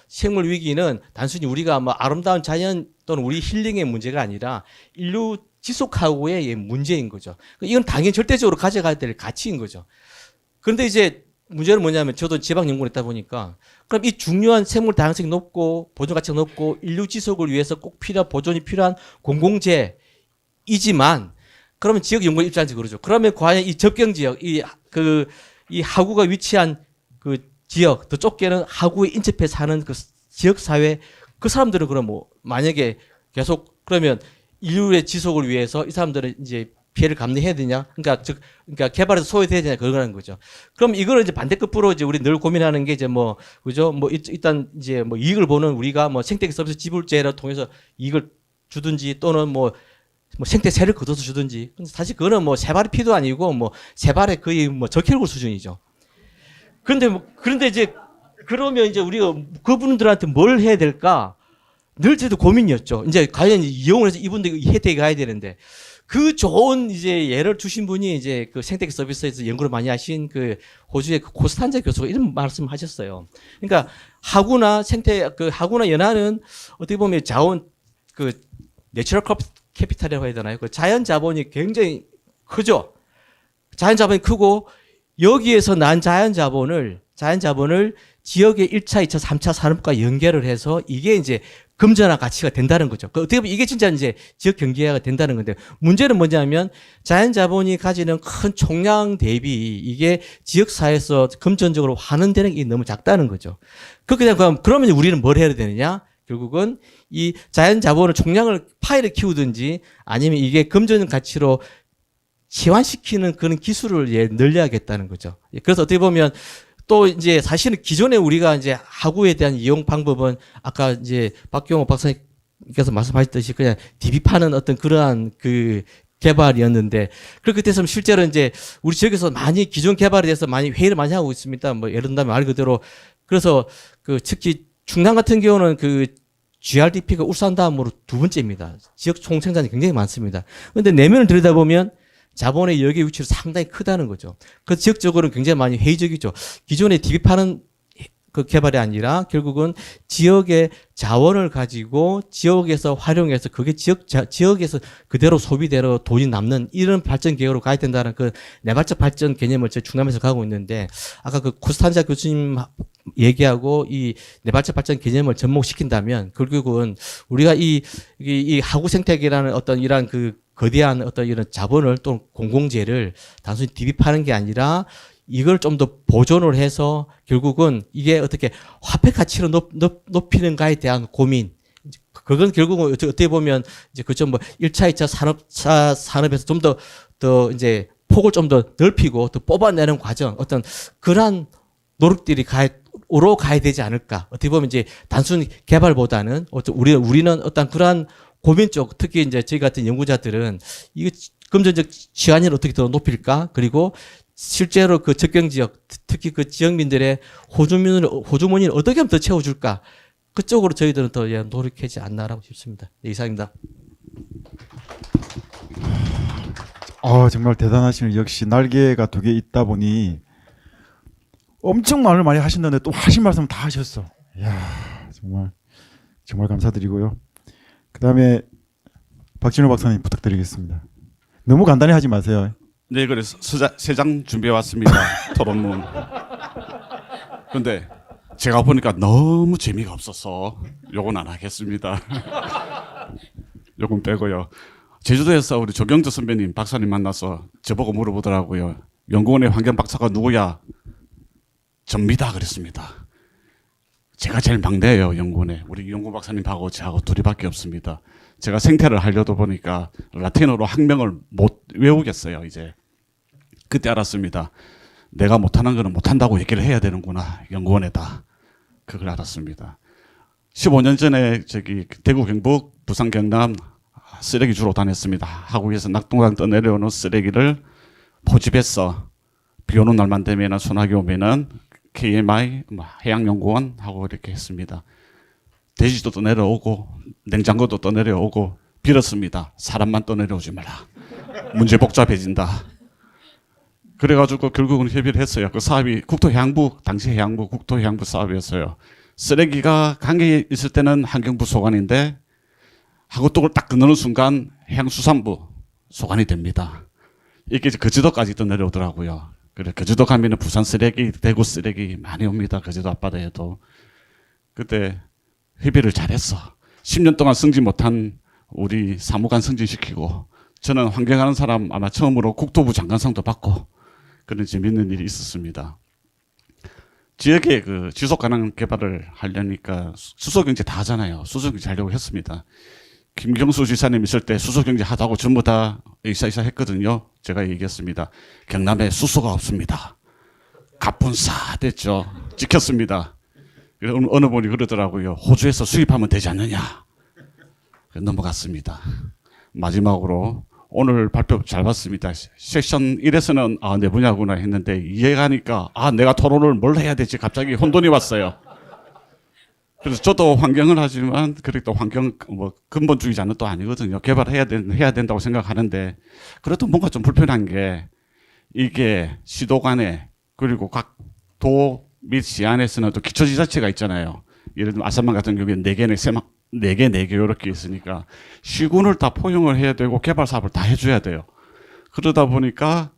생물 위기는 단순히 우리가 아름다운 자연 또는 우리 힐링의 문제가 아니라 인류 지속하고의 문제인 거죠. 이건 당연히 절대적으로 가져가야 될 가치인 거죠. 그런데 이제 문제는 뭐냐면 저도 지방연구를 했다 보니까 그럼 이 중요한 생물 다양성이 높고 보존 가치가 높고 인류 지속을 위해서 꼭 필요한 보존이 필요한 공공재이지만 그러면 지역 연구 입장에서 그러죠. 그러면 과연 이 접경 지역 이 하구가 위치한 그 지역 더 좁게는 하구에 인접해 사는 그 지역 사회 그 사람들은 그럼 뭐 만약에 계속 그러면 인류의 지속을 위해서 이 사람들은 이제 피해를 감내해야 되냐? 그러니까 개발해서 소외돼야 되냐? 그러는 거죠. 그럼 이거를 이제 반대급부로 이제 우리 늘 고민하는 게 이제 뭐 그죠? 뭐 일단 이제 뭐 이익을 보는 우리가 뭐 생태계 서비스 지불제를 통해서 이익을 주든지 또는 뭐 생태세를 걷어서 주든지. 근데 사실 그거는 뭐 세 발의 피도 아니고 뭐 세 발의 거의 뭐 적혈구 수준이죠. 그런데 이제 그러면 이제 우리가 그분들한테 뭘 해야 될까? 늘 저도 고민이었죠. 이제 과연 이용을 해서 이분들 혜택이 가야 되는데. 그 좋은 이제 예를 주신 분이 이제 그 생태계 서비스에서 연구를 많이 하신 그 호주의 그 코스탄자 교수가 이런 말씀을 하셨어요. 그러니까 하구나 연안은 어떻게 보면 자원 그 내추럴 캐피탈이라고 해야 되나요? 그 자연 자본이 굉장히 크죠. 자연 자본이 크고 여기에서 난 자연 자본을 지역의 1차, 2차, 3차 산업과 연결을 해서 이게 이제 금전화 가치가 된다는 거죠. 어떻게 보면 이게 진짜 이제 지역 경제화가 된다는 건데 문제는 뭐냐면 자연 자본이 가지는 큰 총량 대비 이게 지역 사회에서 금전적으로 환원되는 게 너무 작다는 거죠. 그러면 우리는 뭘 해야 되느냐? 결국은 이 자연 자본을 총량을 파이를 키우든지 아니면 이게 금전 가치로 치환시키는 그런 기술을 늘려야겠다는 거죠. 그래서 어떻게 보면 또 이제 사실은 기존에 우리가 이제 하구에 대한 이용 방법은 아까 이제 박경호 박사님께서 말씀하셨듯이 그냥 DB 파는 어떤 그러한 그 개발이었는데 그렇게 됐으면 실제로 이제 우리 지역에서 많이 기존 개발에 대해서 많이 회의를 많이 하고 있습니다. 뭐 예를 들면 말 그대로 그래서 그 특히 충남 같은 경우는 그 GRDP가 울산 다음으로 두 번째입니다. 지역 총생산이 굉장히 많습니다. 그런데 내면을 들여다보면 자본의 여기 위치가 상당히 크다는 거죠. 그 지역적으로는 굉장히 많이 회의적이죠. 기존에 DB 파는 그 개발이 아니라 결국은 지역의 자원을 가지고 지역에서 활용해서 그게 지역에서 그대로 소비대로 돈이 남는 이런 발전 계획으로 가야 된다는 그 내발적 발전 개념을 제 충남에서 가고 있는데 아까 그 코스탄자 교수님 얘기하고 이 내발적 발전 개념을 접목시킨다면 결국은 우리가 이 하구 생태계라는 어떤 이러한 그 거대한 어떤 이런 자본을 또 공공재를 단순히 DB 파는 게 아니라 이걸 좀 더 보존을 해서 결국은 이게 어떻게 화폐 가치로 높이는가에 대한 고민. 그건 결국은 어떻게 보면 이제 그좀 뭐 1차, 2차 산업에서 좀 더 이제 폭을 좀 더 넓히고 더 뽑아내는 과정 어떤 그러한 노력들이 오로 가야 되지 않을까. 어떻게 보면 이제 단순히 개발보다는 우리는 어떤 그러한 고민 쪽 특히 이제 저희 같은 연구자들은 이거 금전적 치안을 어떻게 더 높일까? 그리고 실제로 그 접경 지역 특히 그 지역민들의 호주머니를 어떻게 하면 더 채워줄까? 그쪽으로 저희들은 더 노력하지 않나라고 싶습니다. 네, 이상입니다. 정말 대단하시네요. 역시 날개가 두 개 있다 보니 엄청 말을 많이 하신다는데 또 하신 말씀 다 하셨어. 이야, 정말 감사드리고요. 그다음에 박진호 박사님 부탁드리겠습니다. 너무 간단히 하지 마세요. 네, 그래서 세 장 준비해 왔습니다. 토론문. 근데 제가 보니까 너무 재미가 없어서 요건 안 하겠습니다. 요건 빼고요. 제주도에서 우리 조경주 선배님 박사님 만나서 저보고 물어보더라고요. 연구원의 환경 박사가 누구야? 접니다 그랬습니다. 제가 제일 막내예요, 연구원에. 우리 연구 박사님하고 저하고 둘이밖에 없습니다. 제가 생태를 하려다 보니까 라틴어로 학명을 못 외우겠어요, 이제. 그때 알았습니다. 내가 못하는 거는 못한다고 얘기를 해야 되는구나, 연구원에다. 그걸 알았습니다. 15년 전에 대구 경북 부산 경남 쓰레기 주로 다녔습니다. 하구에서 낙동강 떠내려오는 쓰레기를 포집해서 비 오는 날만 되면 소나기 오면은 KMI 해양연구원 하고 이렇게 했습니다. 돼지도 떠내려오고 냉장고도 떠내려오고 빌었습니다. 사람만 떠내려오지 마라. 문제 복잡해진다. 그래가지고 결국은 협의를 했어요. 그 사업이 국토해양부 당시 해양부 국토해양부 사업이었어요. 쓰레기가 강에 있을 때는 환경부 소관인데 하구뚝을 딱 끊는 순간 해양수산부 소관이 됩니다. 이게 거제도까지 떠내려오더라고요. 그래 거제도 가면은 부산 쓰레기, 대구 쓰레기 많이 옵니다. 거제도 앞바다에도. 그때 회비를 잘했어. 10년 동안 승진 못한 우리 사무관 승진시키고 저는 환경하는 사람 아마 처음으로 국토부 장관상도 받고 그런 재밌는 일이 있었습니다. 지역에 그 지속 가능 개발을 하려니까 수소경제 다 하잖아요. 수소경제 하려고 했습니다. 김경수 지사님 있을 때 수소경제 하다고 전부 다 의사이사 했거든요. 제가 얘기했습니다. 경남에 수소가 없습니다. 갑분싸 됐죠. 찍혔습니다. 어느 분이 그러더라고요. 호주에서 수입하면 되지 않느냐. 넘어갔습니다. 마지막으로 오늘 발표 잘 봤습니다. 섹션 1에서는 아, 내 분야구나 했는데 이해가니까 아, 내가 토론을 뭘 해야 되지 갑자기 혼돈이 왔어요. 그래서 저도 환경을 하지만 그래도 환경 뭐 근본주의자는 또 아니거든요. 개발해야 해야 된다고 생각하는데 그래도 뭔가 좀 불편한 게 이게 시도 간에 그리고 각 도 및 시안에서는 또 기초지자체가 있잖아요. 예를 들면 아산만 같은 경우에 4개 이렇게 있으니까 시군을 다 포용을 해야 되고 개발 사업을 다 해줘야 돼요. 그러다 보니까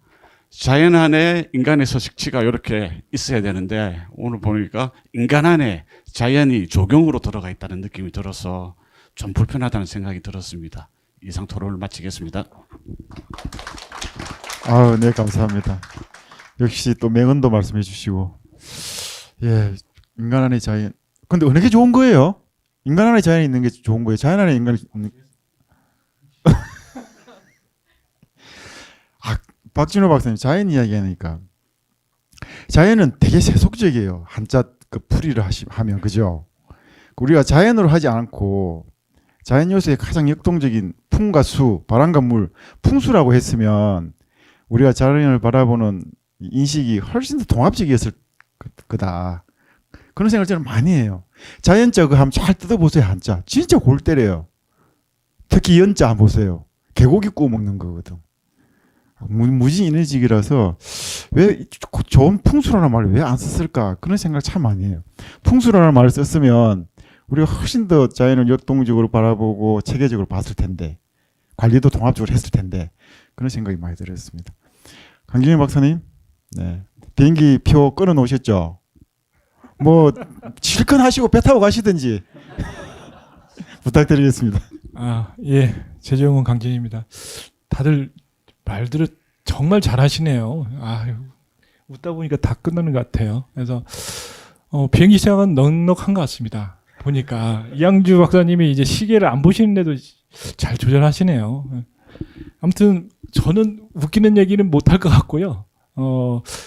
자연 안에 인간의 서식지가 이렇게 있어야 되는데 오늘 보니까 인간 안에 자연이 조경으로 들어가 있다는 느낌이 들어서 좀 불편하다는 생각이 들었습니다. 이상 토론을 마치겠습니다. 아, 네, 감사합니다. 역시 또 명언도 말씀해 주시고. 예, 인간 안에 자연. 근데 어느 게 좋은 거예요? 인간 안에 자연이 있는 게 좋은 거예요? 자연 안에 인간이 있는 아, 박진호 박사님 자연 이야기하니까 자연은 되게 세속적이에요. 한자 그 풀이를 하면 그죠? 우리가 자연으로 하지 않고 자연 요소의 가장 역동적인 풍과 수, 바람과 물, 풍수라고 했으면 우리가 자연을 바라보는 인식이 훨씬 더 통합적이었을 거다. 그런 생각을 저는 많이 해요. 자연자 그 한번 잘 뜯어보세요. 한자 진짜 골 때려요. 특히 연자 한번 보세요. 개고기 구워 먹는 거거든. 무지 인내직이라서 왜 좋은 풍수라는 말을 왜 안 썼을까 그런 생각을 참 많이 해요. 풍수라는 말을 썼으면 우리가 훨씬 더 자연을 역동적으로 바라보고 체계적으로 봤을 텐데 관리도 통합적으로 했을 텐데 그런 생각이 많이 들었습니다. 강진영 박사님, 네. 비행기 표 끊어 놓으셨죠? 뭐 실컷 하시고 배 타고 가시든지 부탁드리겠습니다. 아, 예. 제주영은 강진입니다. 다들 말들을 정말 잘하시네요. 아, 웃다 보니까 다 끝나는 것 같아요. 그래서 비행기 시작은 넉넉한 것 같습니다. 보니까 이양주 박사님이 이제 시계를 안 보시는데도 잘 조절하시네요. 아무튼 저는 웃기는 얘기는 못할 것 같고요.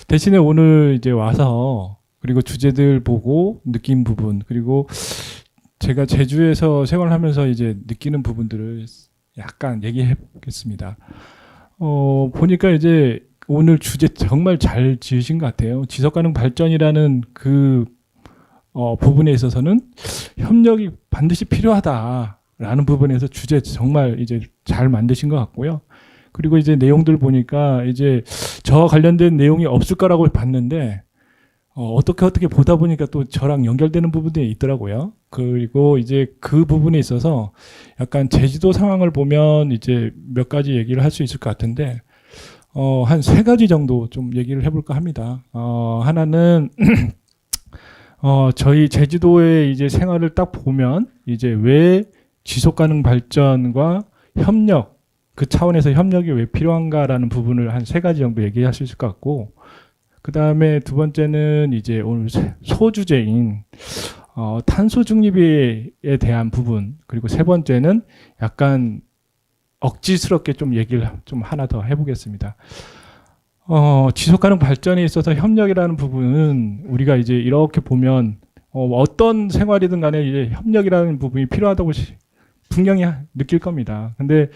대신에 오늘 이제 와서 그리고 주제들 보고 느낀 부분 그리고 제가 제주에서 생활하면서 이제 느끼는 부분들을 약간 얘기해 보겠습니다. 보니까 이제 오늘 주제 정말 잘 지으신 것 같아요. 지속가능 발전이라는 그 부분에 있어서는 협력이 반드시 필요하다라는 부분에서 주제 정말 이제 잘 만드신 것 같고요. 그리고 이제 내용들 보니까 이제 저와 관련된 내용이 없을 거라고 봤는데 어떻게 보다 보니까 또 저랑 연결되는 부분들이 있더라고요. 그리고 이제 그 부분에 있어서 약간 제주도 상황을 보면 이제 몇 가지 얘기를 할 수 있을 것 같은데 한 3가지 정도 좀 얘기를 해볼까 합니다. 하나는 저희 제주도의 이제 생활을 딱 보면 이제 왜 지속가능 발전과 협력 그 차원에서 협력이 왜 필요한가라는 부분을 한 3가지 정도 얘기할 수 있을 것 같고 그 다음에 두 번째는 이제 오늘 소주제인 탄소 중립에 대한 부분 그리고 세 번째는 약간 억지스럽게 좀 얘기를 좀 하나 더 해보겠습니다. 지속가능 발전에 있어서 협력이라는 부분은 우리가 이제 이렇게 보면 어떤 생활이든 간에 이제 협력이라는 부분이 필요하다고 분명히 느낄 겁니다. 근데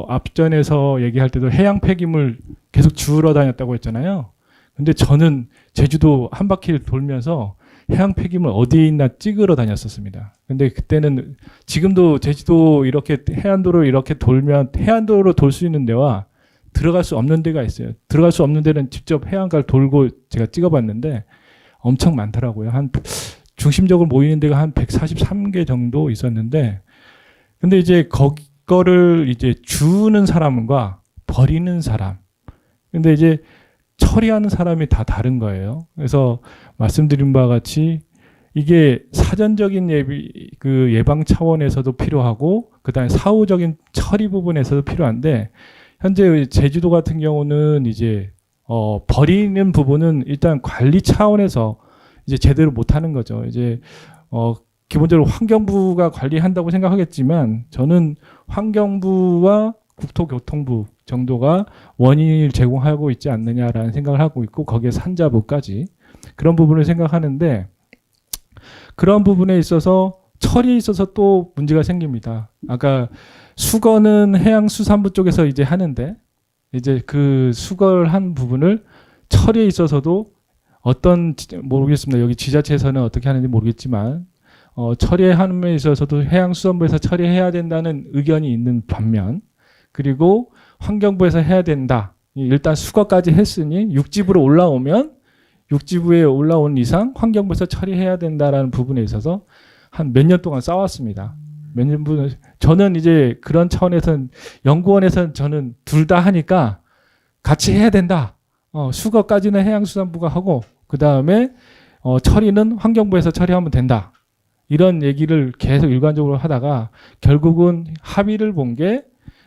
앞전에서 얘기할 때도 해양 폐기물 계속 주우러 다녔다고 했잖아요. 근데 저는 제주도 한 바퀴를 돌면서 해양 폐기물 어디에 있나 찍으러 다녔었습니다. 근데 그때는 지금도 제주도 이렇게 해안도로 이렇게 돌면 해안도로 돌 수 있는 데와 들어갈 수 없는 데가 있어요. 들어갈 수 없는 데는 직접 해안가를 돌고 제가 찍어봤는데 엄청 많더라고요. 한 중심적으로 모이는 데가 한 143개 정도 있었는데 근데 이제 거를 이제 주우는 사람과 버리는 사람 근데 이제 처리하는 사람이 다 다른 거예요. 그래서 말씀드린 바와 같이 이게 사전적인 예방 차원에서도 필요하고 그다음에 사후적인 처리 부분에서도 필요한데 현재 제주도 같은 경우는 이제 버리는 부분은 일단 관리 차원에서 이제 제대로 못 하는 거죠. 이제 기본적으로 환경부가 관리한다고 생각하겠지만 저는 환경부와 국토교통부 정도가 원인을 제공하고 있지 않느냐라는 생각을 하고 있고 거기에 산자부까지 그런 부분을 생각하는데 그런 부분에 있어서 처리에 있어서 또 문제가 생깁니다. 아까 수거는 해양수산부 쪽에서 이제 하는데 이제 그 수거를 한 부분을 처리에 있어서도 모르겠습니다. 여기 지자체에서는 어떻게 하는지 모르겠지만 처리하는 데 있어서도 해양수산부에서 처리해야 된다는 의견이 있는 반면 그리고 환경부에서 해야 된다. 일단 수거까지 했으니 육지부로 올라오면 육지부에 올라온 이상 환경부에서 처리해야 된다라는 부분에 있어서 한 몇 년 동안 싸웠습니다. 몇 년 분 저는 이제 그런 차원에서는 연구원에서는 저는 둘 다 하니까 같이 해야 된다. 수거까지는 해양수산부가 하고 그 다음에 처리는 환경부에서 처리하면 된다. 이런 얘기를 계속 일관적으로 하다가 결국은 합의를 본 게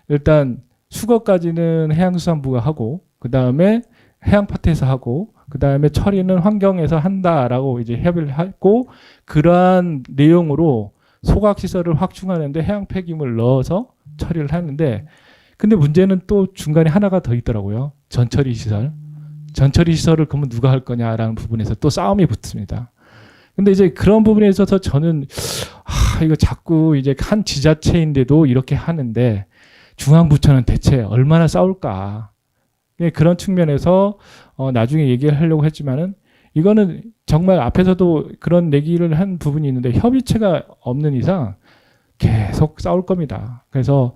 일단 수거까지는 해양수산부가 하고 그 다음에 해양파트에서 하고 그 다음에 처리는 환경에서 한다라고 이제 협의를 하고 그러한 내용으로 소각시설을 확충하는데 해양 폐기물 넣어서 처리를 하는데 근데 문제는 또 중간에 하나가 더 있더라고요. 전처리 시설. 전처리 시설을 그러면 누가 할 거냐라는 부분에서 또 싸움이 붙습니다. 근데 이제 그런 부분에 있어서 저는 이거 자꾸 이제 한 지자체인데도 이렇게 하는데 중앙부처는 대체 얼마나 싸울까? 그런 측면에서 나중에 얘기를 하려고 했지만은 이거는 정말 앞에서도 그런 얘기를 한 부분이 있는데 협의체가 없는 이상 계속 싸울 겁니다. 그래서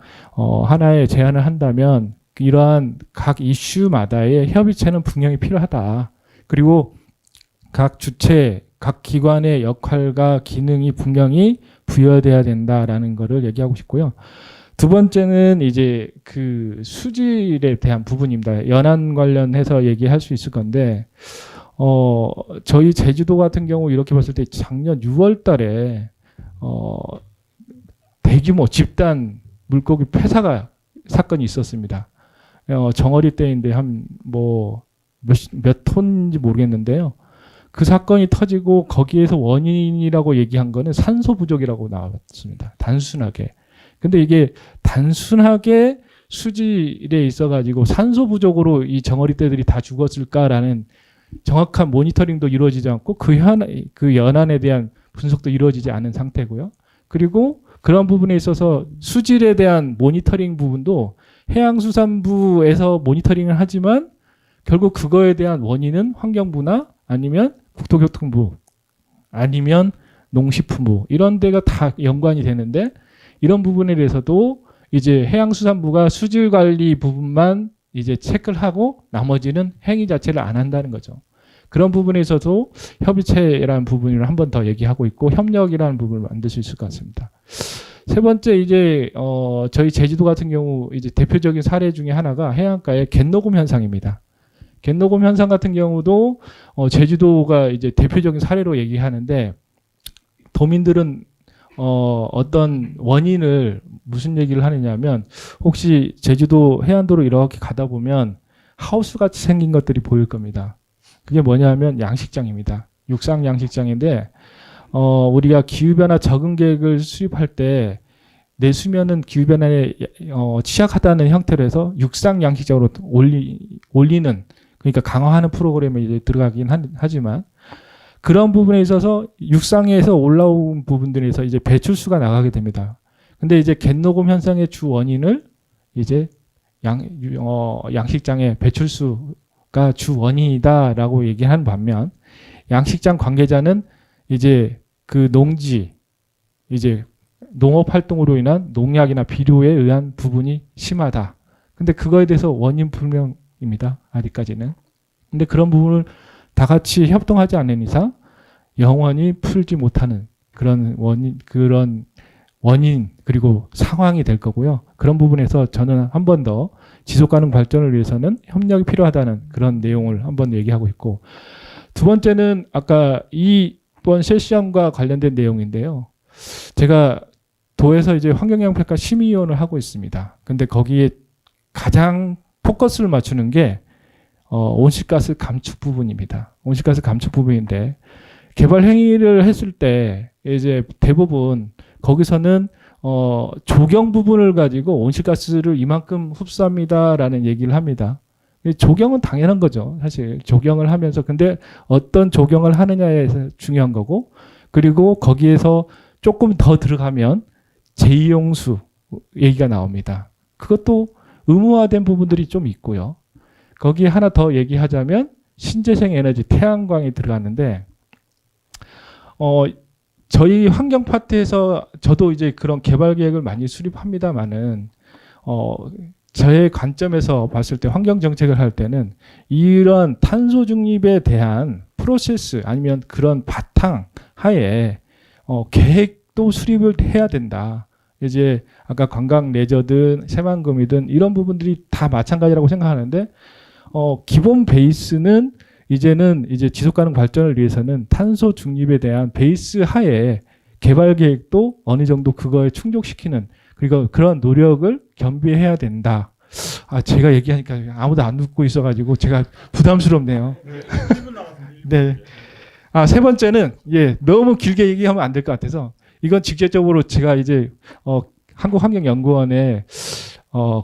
하나의 제안을 한다면 이러한 각 이슈마다의 협의체는 분명히 필요하다. 그리고 각 주체, 각 기관의 역할과 기능이 분명히 부여돼야 된다라는 거를 얘기하고 싶고요. 두 번째는 이제 그 수질에 대한 부분입니다. 연안 관련해서 얘기할 수 있을 건데, 저희 제주도 같은 경우 이렇게 봤을 때 작년 6월 달에, 대규모 집단 물고기 폐사가 사건이 있었습니다. 정어리 때인데 몇 톤인지 모르겠는데요. 그 사건이 터지고 거기에서 원인이라고 얘기한 거는 산소 부족이라고 나왔습니다. 단순하게. 근데 이게 단순하게 수질에 있어가지고 산소 부족으로 이 정어리 떼들이 다 죽었을까라는 정확한 모니터링도 이루어지지 않고 그 연안에 대한 분석도 이루어지지 않은 상태고요. 그리고 그런 부분에 있어서 수질에 대한 모니터링 부분도 해양수산부에서 모니터링을 하지만 결국 그거에 대한 원인은 환경부나 아니면 국토교통부 아니면 농식품부 이런 데가 다 연관이 되는데 이런 부분에 대해서도 이제 해양수산부가 수질 관리 부분만 이제 체크를 하고 나머지는 행위 자체를 안 한다는 거죠. 그런 부분에 있어서 협의체라는 부분을 한 번 더 얘기하고 있고 협력이라는 부분을 만들 수 있을 것 같습니다. 세 번째 이제 저희 제주도 같은 경우 이제 대표적인 사례 중에 하나가 해안가의 갯녹음 현상입니다. 갯녹음 현상 같은 경우도 제주도가 이제 대표적인 사례로 얘기하는데 도민들은 어떤 원인을 무슨 얘기를 하느냐면 혹시 제주도 해안도로 이렇게 가다 보면 하우스 같이 생긴 것들이 보일 겁니다. 그게 뭐냐면 양식장입니다. 육상 양식장인데 우리가 기후변화 적응 계획을 수립할 때 내 수면은 기후변화에 취약하다는 형태로 해서 육상 양식장으로 올리는 그러니까 강화하는 프로그램에 이제 들어가긴 하지만 그런 부분에 있어서 육상에서 올라온 부분들에서 이제 배출수가 나가게 됩니다. 근데 이제 갯녹음 현상의 주 원인을 이제 양식장의 배출수가 주 원인이다라고 얘기한 반면 양식장 관계자는 이제 그 농지 이제 농업 활동으로 인한 농약이나 비료에 의한 부분이 심하다. 근데 그거에 대해서 원인 불명입니다. 아직까지는. 근데 그런 부분을 다 같이 협동하지 않는 이상 영원히 풀지 못하는 그런 원인 그리고 상황이 될 거고요. 그런 부분에서 저는 한 번 더 지속 가능 발전을 위해서는 협력이 필요하다는 그런 내용을 한번 얘기하고 있고, 두 번째는 아까 이번 세션과 관련된 내용인데요. 제가 도에서 이제 환경영향평가 심의위원을 하고 있습니다. 근데 거기에 가장 포커스를 맞추는 게 온실가스 감축 부분입니다. 온실가스 감축 부분인데, 개발 행위를 했을 때 이제 대부분 거기서는 조경 부분을 가지고 온실가스를 이만큼 흡수합니다라는 얘기를 합니다. 조경은 당연한 거죠. 사실 조경을 하면서, 근데 어떤 조경을 하느냐에 중요한 거고, 그리고 거기에서 조금 더 들어가면 재이용수 얘기가 나옵니다. 그것도 의무화된 부분들이 좀 있고요. 거기에 하나 더 얘기하자면 신재생 에너지, 태양광이 들어가는데, 저희 환경 파트에서 저도 이제 그런 개발 계획을 많이 수립합니다만은, 저의 관점에서 봤을 때 환경 정책을 할 때는 이런 탄소 중립에 대한 프로세스 아니면 그런 바탕 하에 계획도 수립을 해야 된다. 이제 아까 관광 레저든 새만금이든 이런 부분들이 다 마찬가지라고 생각하는데, 기본 베이스는 이제는 이제 지속 가능 발전을 위해서는 탄소 중립에 대한 베이스 하에 개발 계획도 어느 정도 그거에 충족시키는, 그리고 그런 노력을 겸비해야 된다. 제가 얘기하니까 아무도 안 듣고 있어가지고 제가 부담스럽네요. 네. 세 번째는 너무 길게 얘기하면 안 될 것 같아서 이건 직접적으로 제가 이제 한국환경연구원에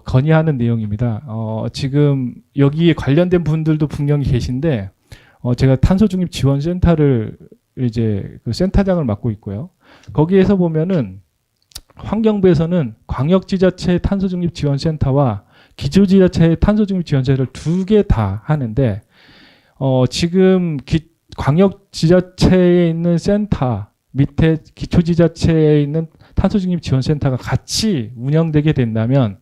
건의하는 내용입니다. 지금 여기에 관련된 분들도 분명히 계신데, 제가 탄소중립 지원센터를 이제 그 센터장을 맡고 있고요. 거기에서 보면은 환경부에서는 광역지자체 탄소중립 지원센터와 기초지자체의 탄소중립 지원센터를 두 개 다 하는데, 지금 광역지자체에 있는 센터 밑에 기초지자체에 있는 탄소중립 지원센터가 같이 운영되게 된다면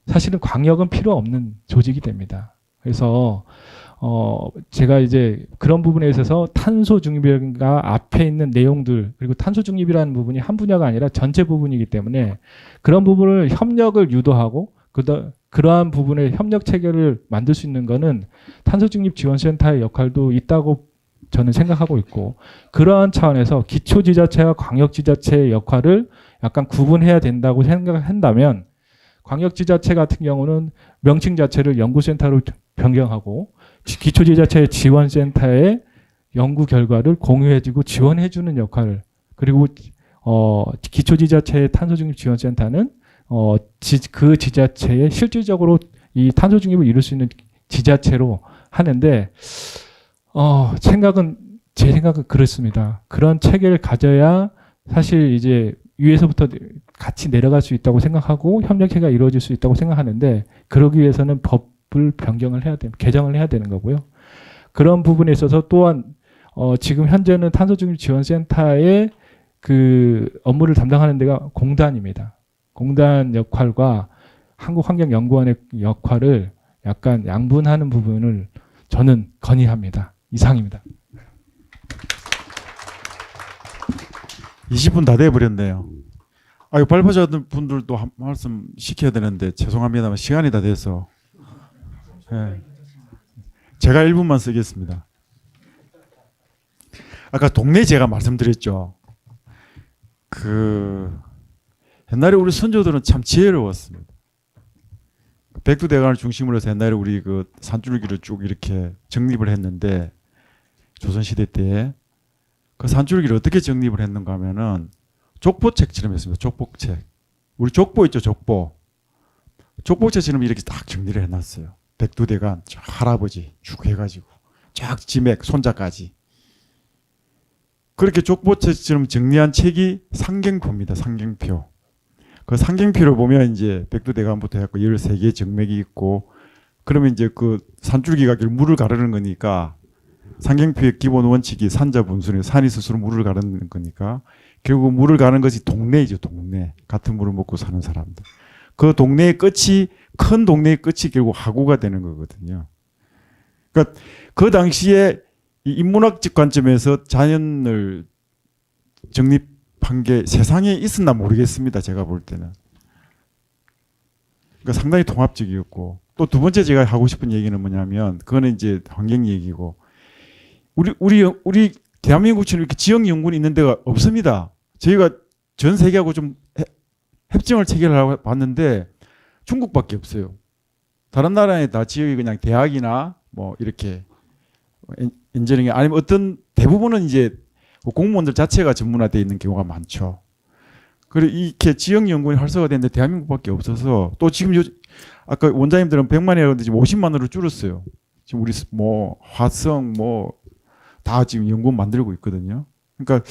사실은 광역은 필요 없는 조직이 됩니다. 그래서 제가 이제 그런 부분에 있어서 탄소 중립과 앞에 있는 내용들, 그리고 탄소 중립이라는 부분이 한 분야가 아니라 전체 부분이기 때문에 그런 부분을 협력을 유도하고 그러한 부분의 협력 체계를 만들 수 있는 거는 탄소 중립 지원센터의 역할도 있다고 저는 생각하고 있고, 그러한 차원에서 기초지자체와 광역지자체의 역할을 약간 구분해야 된다고 생각한다면, 광역지자체 같은 경우는 명칭 자체를 연구센터로 변경하고 기초지자체의 지원센터의 연구 결과를 공유해주고 지원해주는 역할을, 그리고 기초지자체의 탄소중립지원센터는 그 지자체에 실질적으로 이 탄소중립을 이룰 수 있는 지자체로 하는데, 제 생각은 그렇습니다. 그런 체계를 가져야 사실 이제 위에서부터 같이 내려갈 수 있다고 생각하고 협력체가 이루어질 수 있다고 생각하는데, 그러기 위해서는 법을 개정을 해야 되는 거고요. 그런 부분에 있어서 또한 지금 현재는 탄소중립 지원센터의 그 업무를 담당하는 데가 공단입니다. 공단 역할과 한국환경연구원의 역할을 약간 양분하는 부분을 저는 건의합니다. 이상입니다. 20분 다 돼버렸네요. 이거 발표자들 분들도 한 말씀 시켜야 되는데 죄송합니다만 시간이 다 돼서 제가 1분만 쓰겠습니다. 아까 동네 제가 말씀드렸죠. 옛날에 우리 선조들은 참 지혜로웠습니다. 백두대간을 중심으로 해서 옛날에 우리 그 산줄기를 쭉 이렇게 정립을 했는데, 조선시대 때 그 산줄기를 어떻게 정립을 했는가 하면은 족보책처럼 했습니다. 족보책. 우리 족보 있죠, 족보. 족보책처럼 이렇게 딱 정리를 해놨어요. 백두대간 할아버지 쭉 해가지고 쫙 지맥 손자까지. 그렇게 족보책처럼 정리한 책이 상경표입니다. 상경표. 그 상경표를 보면 이제 백두대간부터 해갖고 13개의 정맥이 있고, 그러면 이제 그 산줄기가 물을 가르는 거니까 상경표의 기본 원칙이 산자분순에 산이 스스로 물을 가르는 거니까 결국 물을 가는 것이 동네이죠. 동네. 같은 물을 먹고 사는 사람들. 그 동네의 끝이, 큰 동네의 끝이 결국 하구가 되는 거거든요. 그러니까 그 당시에 이 인문학적 관점에서 자연을 정립한 게 세상에 있었나 모르겠습니다. 제가 볼 때는. 그러니까 상당히 통합적이었고 또 두 번째 제가 하고 싶은 얘기는 뭐냐면 그거는 이제 환경 얘기고 우리 대한민국처럼 이렇게 지역 연구원이 있는 데가 없습니다. 저희가 전 세계하고 좀 협정을 체결하고 봤는데 중국밖에 없어요. 다른 나라에 다 지역이 그냥 대학이나 뭐 이렇게 엔지니어링 아니면 어떤 대부분은 이제 공무원들 자체가 전문화되어 있는 경우가 많죠. 그리고 이렇게 지역 연구원이 활성화되는데 대한민국밖에 없어서 또 지금 아까 원장님들은 100만이라고 했는데 지금 50만으로 줄었어요. 지금 우리 뭐 화성 뭐 다 지금 연구원 만들고 있거든요. 그러니까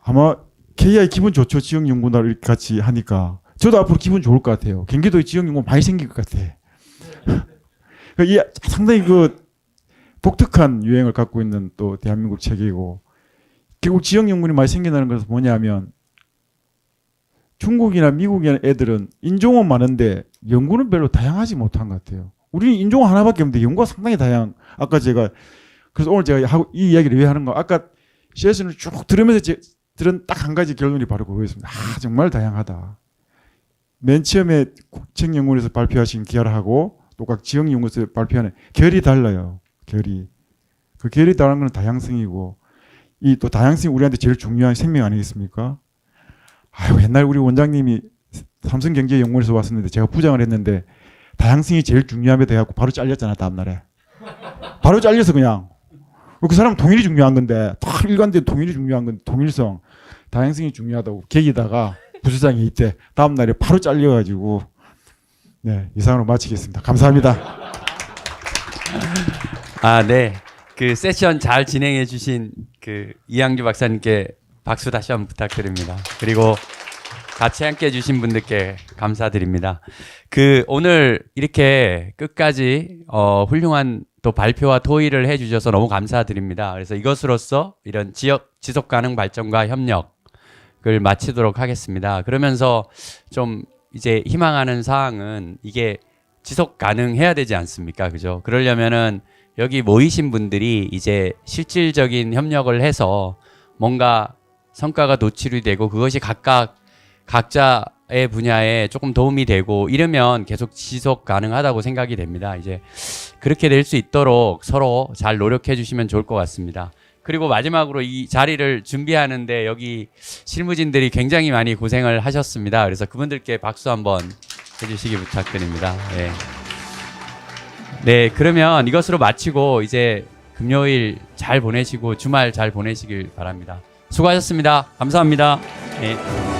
아마 KI 기분 좋죠. 지역 연구원을 이렇게 같이 하니까 저도 앞으로 기분 좋을 것 같아요. 경기도에 지역 연구원 많이 생길 것 같아. 그러니까 이 상당히 그 독특한 유행을 갖고 있는 또 대한민국 체계이고 결국 지역 연구원이 많이 생긴다는 것은 뭐냐면 중국이나 미국이나 애들은 인종은 많은데 연구는 별로 다양하지 못한 것 같아요. 우리는 인종 하나밖에 없는데 연구가 상당히 아까 제가 그래서 오늘 제가 이 이야기를 왜 하는 거 아까 세션을 쭉 들으면서 들은 딱 한 가지 결론이 바로 그거였습니다. 정말 다양하다. 맨 처음에 국책연구원에서 발표하신 결하고 또 각 지역연구소에서 발표하는 결이 달라요. 결이. 그 결이 다른 건 다양성이고 이 또 다양성이 우리한테 제일 중요한 생명 아니겠습니까? 옛날 우리 원장님이 삼성경제연구원에서 왔었는데 제가 부장을 했는데 다양성이 제일 중요하게 돼갖고 바로 잘렸잖아 다음날에. 바로 잘려서 그냥. 그 사람은 통일이 중요한 건데 다 일관되게 통일이 중요한 건데 통일성 다양성이 중요하다고 계기다가 부수장이 이때 다음날에 바로 잘려가지고 네 이상으로 마치겠습니다. 감사합니다. 네. 그 세션 잘 진행해 주신 그 이항주 박사님께 박수 다시 한번 부탁드립니다. 그리고 같이 함께 해 주신 분들께 감사드립니다. 그 오늘 이렇게 끝까지 훌륭한 또 발표와 토의를 해 주셔서 너무 감사드립니다. 그래서 이것으로써 이런 지역 지속 가능 발전과 협력을 마치도록 하겠습니다. 그러면서 좀 이제 희망하는 사항은 이게 지속 가능해야 되지 않습니까? 그죠? 그러려면은 여기 모이신 분들이 이제 실질적인 협력을 해서 뭔가 성과가 도출이 되고 그것이 각자의 분야에 조금 도움이 되고 이러면 계속 지속 가능하다고 생각이 됩니다. 이제 그렇게 될 수 있도록 서로 잘 노력해 주시면 좋을 것 같습니다. 그리고 마지막으로 이 자리를 준비하는데 여기 실무진들이 굉장히 많이 고생을 하셨습니다. 그래서 그분들께 박수 한번 해주시기 부탁드립니다. 네, 그러면 이것으로 마치고 이제 금요일 잘 보내시고 주말 잘 보내시길 바랍니다. 수고하셨습니다. 감사합니다. 네.